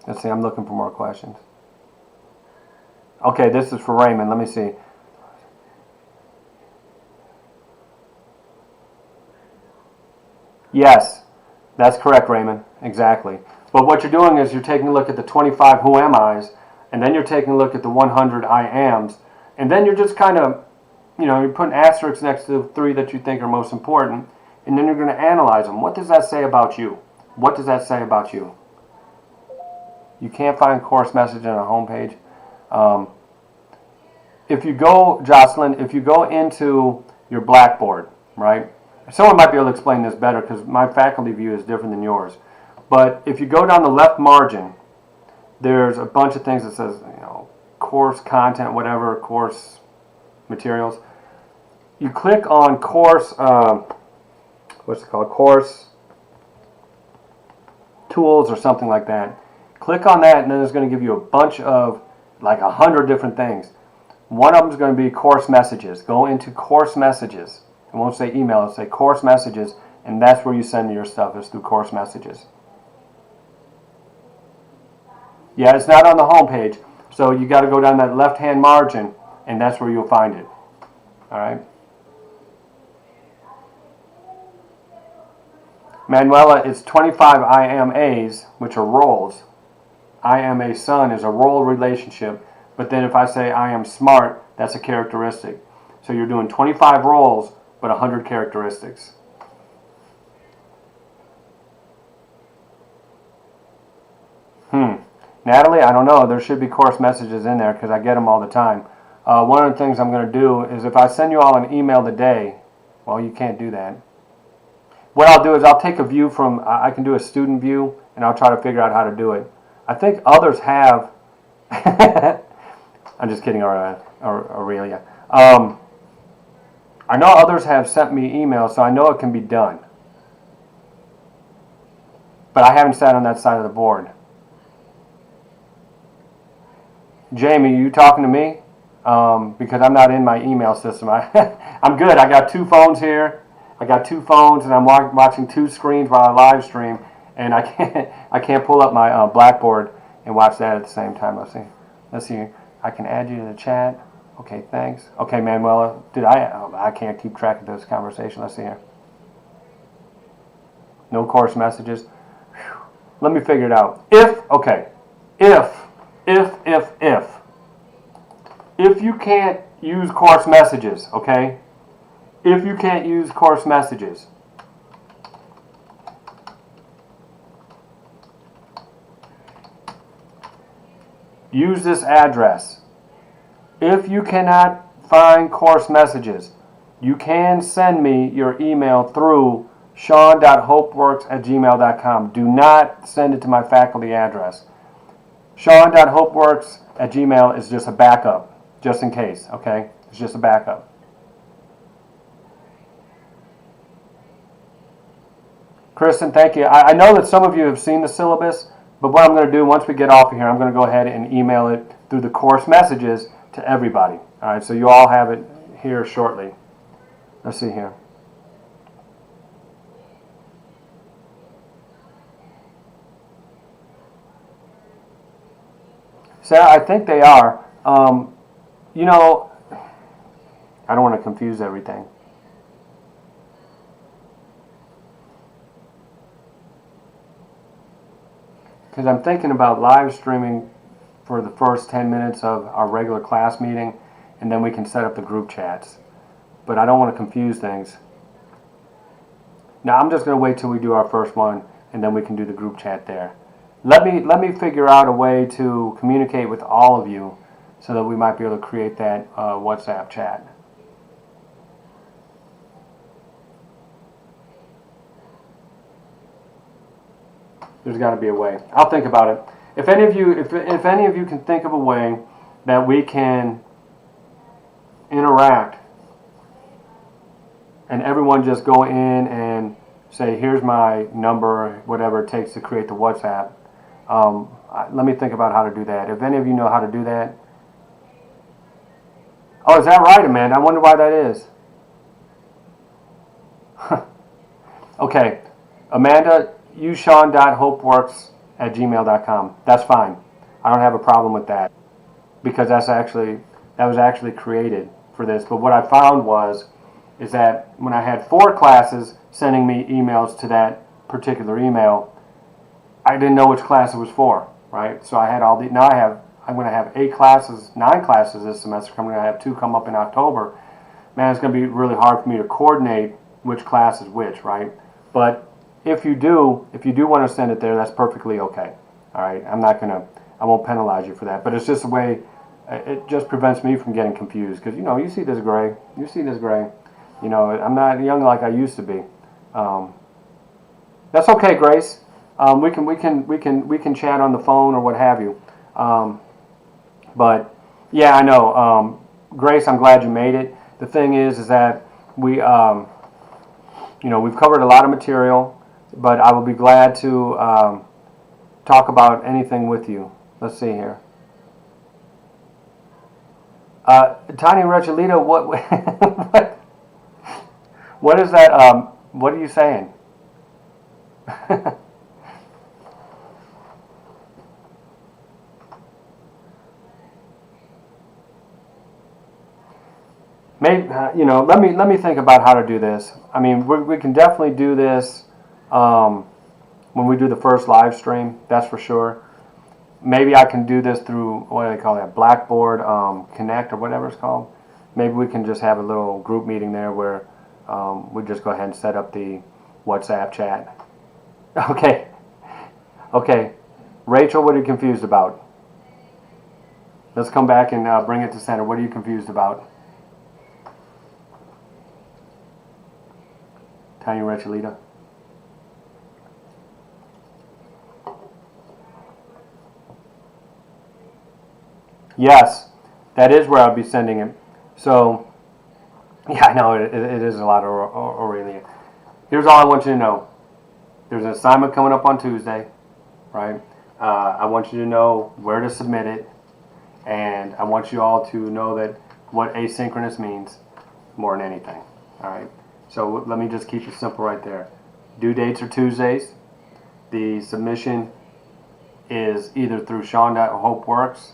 Speaker 1: Let's see, I'm looking for more questions. Okay, this is for Raymond. Let me see. Yes, that's correct, Raymond. Exactly. But what you're doing is you're taking a look at the 25 who am I's, and then you're taking a look at the 100 I am's, and then you're just kind of, you're putting asterisks next to the 3 that you think are most important, and then you're going to analyze them. What does that say about you? What does that say about you? You can't find course message on a homepage. If you go, Jocelyn, if you go into your Blackboard, right? Someone might be able to explain this better because my faculty view is different than yours. But if you go down the left margin, there's a bunch of things that says, course content, whatever, course materials. You click on course, what's it called? Course tools or something like that. Click on that, and then it's going to give you a bunch of, like 100 different things. One of them is going to be course messages. Go into course messages. It won't say email, it'll say course messages, and that's where you send your stuff, is through course messages. Yeah, it's not on the home page, so you got to go down that left-hand margin, and that's where you'll find it. All right. Manuela, it's 25 I am A's, which are roles. I am a son is a role relationship, but then if I say I am smart, that's a characteristic. So you're doing 25 roles, but 100 characteristics. Natalie, I don't know. There should be course messages in there because I get them all the time. One of the things I'm going to do is if I send you all an email today, well, you can't do that. What I'll do is I'll take a view from, I can do a student view, and I'll try to figure out how to do it. I think others have, I'm just kidding, Aurelia. I know others have sent me emails, so I know it can be done. But I haven't sat on that side of the board. Jamie, you talking to me? Because I'm not in my email system. I'm good. I got 2 phones here. I got 2 phones, and I'm watching 2 screens while I live stream, and I can't pull up my Blackboard and watch that at the same time. Let's see. I can add you to the chat. Okay, thanks. Okay, Manuela, I can't keep track of this conversation. Let's see here. No course messages. Whew. Let me figure it out. If you can't use course messages, okay? If you can't use course messages, use this address. If you cannot find course messages, you can send me your email through sean.hopeworks@gmail.com. Do not send it to my faculty address. sean.hopeworks@gmail is just a backup, just in case, okay? It's just a backup. Kristen, thank you. I know that some of you have seen the syllabus, but what I'm going to do once we get off of here, I'm going to go ahead and email it through the course messages to everybody. All right, so you all have it here shortly. Let's see here. Sarah, I think they are. I don't want to confuse everything. Because I'm thinking about live streaming for the first 10 minutes of our regular class meeting, and then we can set up the group chats. But I don't want to confuse things. Now I'm just going to wait till we do our first one, and then we can do the group chat there. Let me figure out a way to communicate with all of you so that we might be able to create that WhatsApp chat. There's got to be a way. I'll think about it. If any of you can think of a way that we can interact and everyone just go in and say, here's my number, whatever it takes to create the WhatsApp, Let me think about how to do that. If any of you know how to do that. Oh, is that right, Amanda? I wonder why that is. Okay, Amanda, use sean.hopeworks@gmail.com. That's fine. I don't have a problem with that because that was actually created for this. But what I found is that when I had 4 classes sending me emails to that particular email, I didn't know which class it was for, right? So I had all the, now I'm going to have 9 classes this semester. I'm going to have 2 come up in October. Man, it's going to be really hard for me to coordinate which class is which, right? But if you do want to send it there, that's perfectly okay. All right, I won't penalize you for that. But it's just a way, it just prevents me from getting confused because you see this gray, I'm not young like I used to be. That's okay, Grace. We can chat on the phone or what have you. But yeah, I know, Grace. I'm glad you made it. The thing is that we've covered a lot of material, but I will be glad to talk about anything with you. Let's see here. Tanya Rechalita, what is that? What are you saying? Maybe let me think about how to do this. I mean, we can definitely do this when we do the first live stream. That's for sure. Maybe I can do this through, what do they call that, Blackboard Connect or whatever it's called. Maybe we can just have a little group meeting there where we just go ahead and set up the WhatsApp chat. Okay. Rachel, what are you confused about? Let's come back and bring it to center. What are you confused about? Tanya Rechalita. Yes, that is where I'll be sending it. So, yeah, I know it is a lot of Aurelia. Here's all I want you to know. There's an assignment coming up on Tuesday, right? I want you to know where to submit it, and I want you all to know that what asynchronous means more than anything. All right. So let me just keep it simple right there. Due dates are Tuesdays. The submission is either through Sean.hopeworks.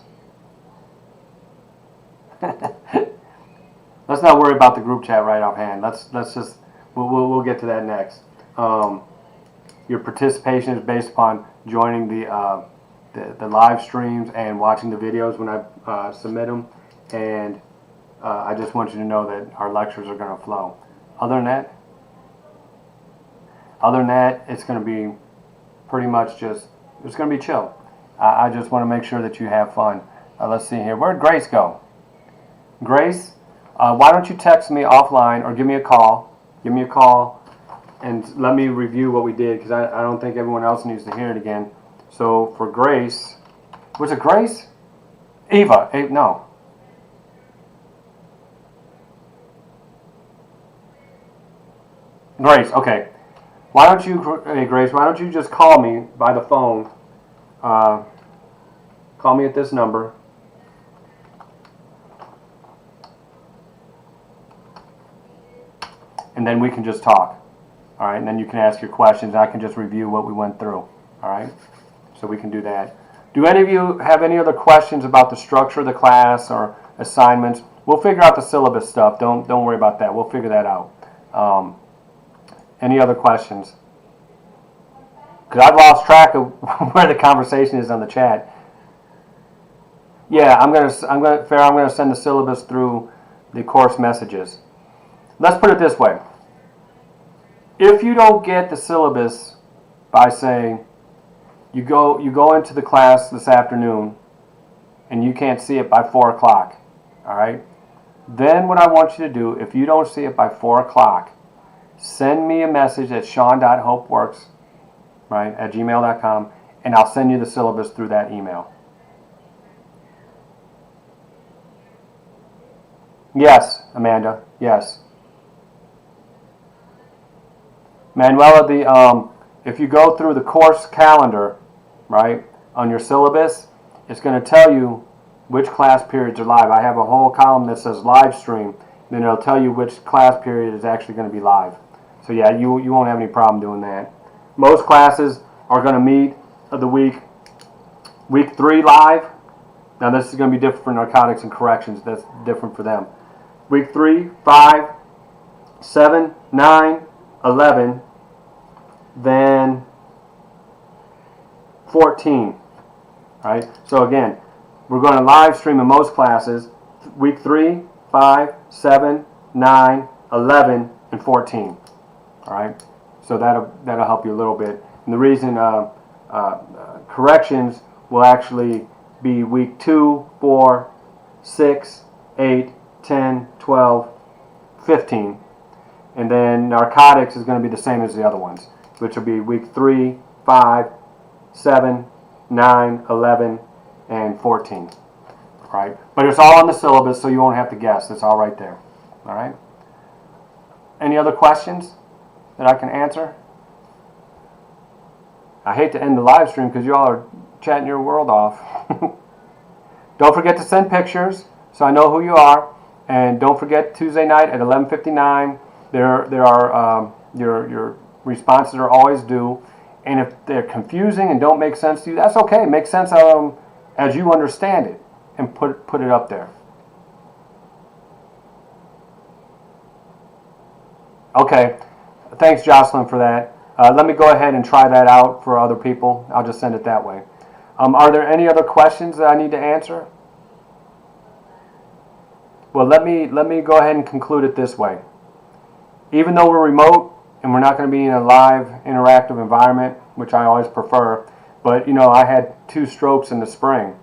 Speaker 1: Let's not worry about the group chat right offhand. Let's just we'll get to that next. Your participation is based upon joining the live streams and watching the videos when I submit them. And I just want you to know that our lectures are going to flow. Other than that, it's going to be pretty much it's going to be chill. I just want to make sure that you have fun. Let's see here. Where'd Grace go? Grace, why don't you text me offline or give me a call? Give me a call and let me review what we did because I don't think everyone else needs to hear it again. So for Grace, was it Grace? Eva, no. Grace, okay. Grace, why don't you just call me by the phone? Call me at this number. And then we can just talk. All right, and then you can ask your questions. I can just review what we went through. All right, so we can do that. Do any of you have any other questions about the structure of the class or assignments? We'll figure out the syllabus stuff. Don't worry about that. We'll figure that out. Any other questions? Because I've lost track of where the conversation is on the chat. Yeah, I'm gonna send the syllabus through the course messages. Let's put it this way. If you don't get the syllabus by saying you go into the class this afternoon and you can't see it by 4 o'clock, all right? Then what I want you to do, if you don't see it by 4 o'clock, send me a message at sean.hopeworks, right, at gmail.com, and I'll send you the syllabus through that email. Yes, Amanda, yes. Manuela, if you go through the course calendar, right, on your syllabus, it's going to tell you which class periods are live. I have a whole column that says live stream. Then it'll tell you which class period is actually going to be live. So yeah, you won't have any problem doing that. Most classes are going to meet the week 3 live. Now this is going to be different for narcotics and corrections. That's different for them. Week 3, 5, 7, 9, 11, then 14. All right. So again, we're going to live stream in most classes. Week 3, 5, 7, 9, 11, and 14. All right. So that'll help you a little bit. And the reason corrections will actually be week 2, 4, 6, 8, 10, 12, 15. And then narcotics is going to be the same as the other ones, which will be week 3, 5, 7, 9, 11, and 14. Right? But it's all on the syllabus, so you won't have to guess. It's all right there. All right? Any other questions that I can answer? I hate to end the live stream because you all are chatting your world off. Don't forget to send pictures so I know who you are. And don't forget Tuesday night at 11:59. Your responses are always due. And if they're confusing and don't make sense to you, that's okay. Make sense of them as you understand it, and put it up there. Okay. Thanks, Jocelyn, for that. Let me go ahead and try that out for other people. I'll just send it that way. Are there any other questions that I need to answer? Well, let me go ahead and conclude it this way. Even though we're remote and we're not going to be in a live, interactive environment, which I always prefer, but, you know, I had 2 strokes in the spring.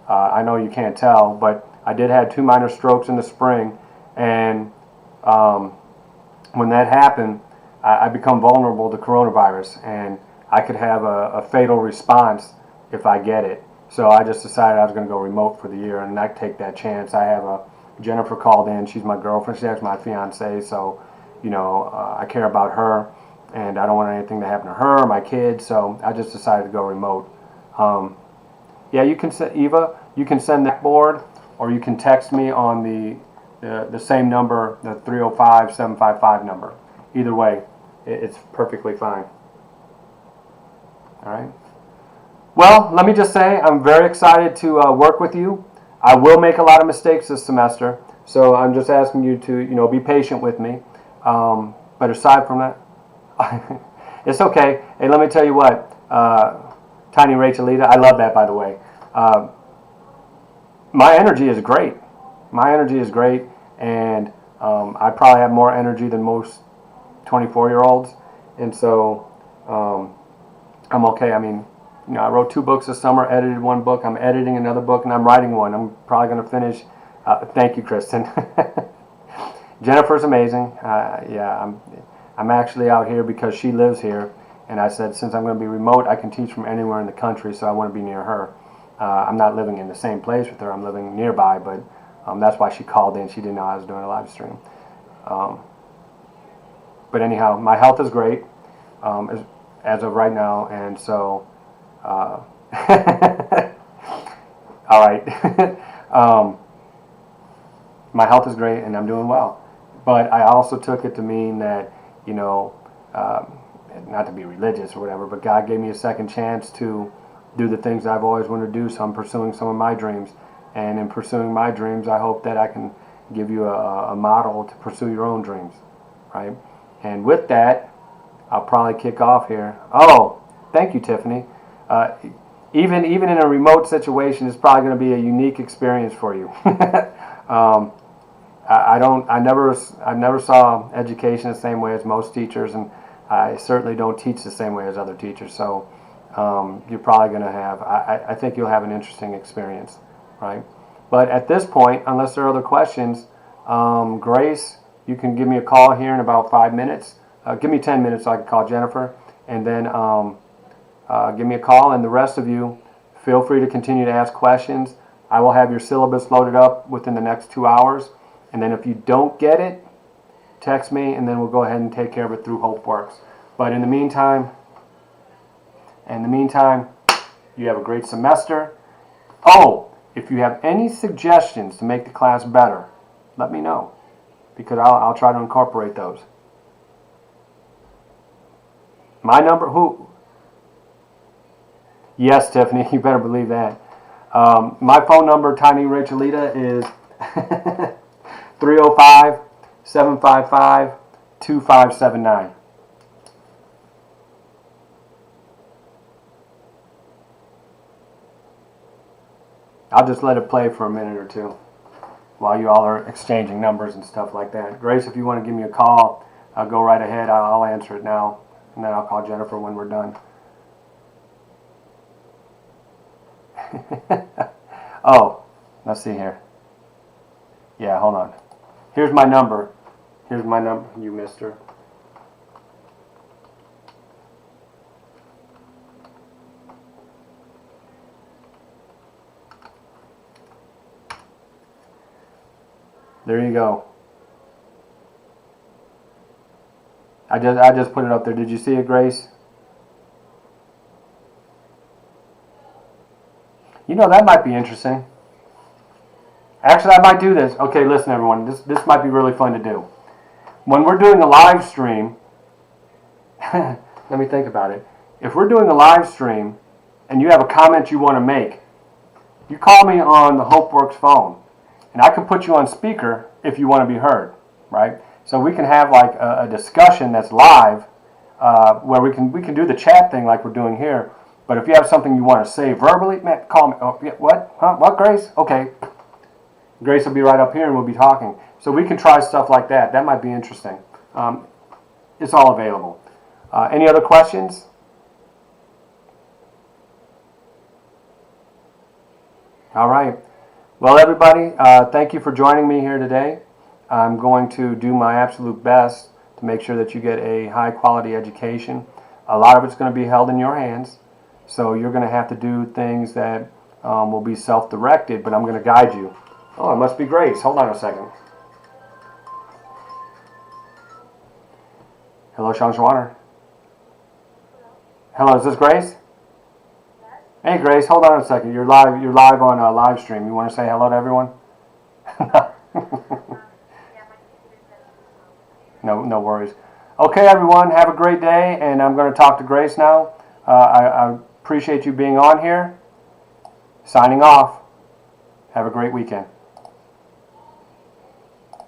Speaker 1: I know you can't tell, but I did have 2 minor strokes in the spring, and when that happened, I become vulnerable to coronavirus, and I could have a fatal response if I get it. So I just decided I was going to go remote for the year and not take that chance. I have Jennifer called in. She's my girlfriend. She's my fiance, so, you know, I care about her, and I don't want anything to happen to her or my kids, so I just decided to go remote. Yeah, you can send Eva. You can send that board, or you can text me on the same number, the 305-755 number. Either way, it's perfectly fine. All right. Well, let me just say I'm very excited to work with you. I will make a lot of mistakes this semester, so I'm just asking you to, you know, be patient with me. But aside from that, it's okay. Hey, let me tell you what, Tiny Rachelita, I love that, by the way. My energy is great. My energy is great, and I probably have more energy than most 24-year-olds, and so I'm okay. I mean, you know, I wrote 2 books this summer, edited 1 book. I'm editing another book, and I'm writing 1. I'm probably going to finish. Thank you, Kristen. Jennifer's amazing. Yeah, I'm actually out here because she lives here, and I said since I'm going to be remote, I can teach from anywhere in the country, so I want to be near her. I'm not living in the same place with her. I'm living nearby, but that's why she called in. She didn't know I was doing a live stream. But anyhow, my health is great as of right now, and so all right. My health is great, and I'm doing well. But I also took it to mean that, you know, not to be religious or whatever, but God gave me a second chance to do the things I've always wanted to do, so I'm pursuing some of my dreams. And in pursuing my dreams, I hope that I can give you a model to pursue your own dreams, right? And with that, I'll probably kick off here. Oh, thank you, Tiffany. Even in a remote situation, it's probably going to be a unique experience for you. I never saw education the same way as most teachers, and I certainly don't teach the same way as other teachers. So you're probably going to have, I think you'll have an interesting experience, right? But at this point, unless there are other questions, Grace, you can give me a call here in about 5 minutes. Give me 10 minutes so I can call Jennifer, and then give me a call. And the rest of you, feel free to continue to ask questions. I will have your syllabus loaded up within the next 2 hours. And then if you don't get it, text me, and then we'll go ahead and take care of it through HopeWorks. But in the meantime, you have a great semester. Oh, if you have any suggestions to make the class better, let me know, because I'll try to incorporate those. My number, who? Yes, Tiffany, you better believe that. My phone number, Tiny Rachelita, is 305-755-2579. I'll just let it play for a minute or two while you all are exchanging numbers and stuff like that. Grace, if you want to give me a call, go right ahead. I'll answer it now, and then I'll call Jennifer when we're done. Oh, let's see here. Yeah, hold on. Here's my number. Here's my number. You missed her. There you go. I just put it up there. Did you see it, Grace? You know, that might be interesting. Actually, I might do this. Okay, listen, everyone. This might be really fun to do. When we're doing a live stream, let me think about it. If we're doing a live stream and you have a comment you want to make, you call me on the HopeWorks phone, and I can put you on speaker if you want to be heard, right? So we can have like a discussion that's live, where we can do the chat thing like we're doing here. But if you have something you want to say verbally, man, call me. Oh, yeah, what? Huh? What, Grace? Okay. Grace will be right up here and we'll be talking. So we can try stuff like that. That might be interesting. It's all available. Any other questions? All right. Well, everybody, thank you for joining me here today. I'm going to do my absolute best to make sure that you get a high-quality education. A lot of it's going to be held in your hands, so you're going to have to do things that will be self-directed, but I'm going to guide you. Oh, it must be Grace. Hold on a second. Hello, Schwaner. Hello, is this Grace? Hey, Grace, hold on a second. You're live. You're live on a live stream. You want to say hello to everyone? No worries. Okay, everyone, have a great day, and I'm going to talk to Grace now. I appreciate you being on here. Signing off. Have a great weekend.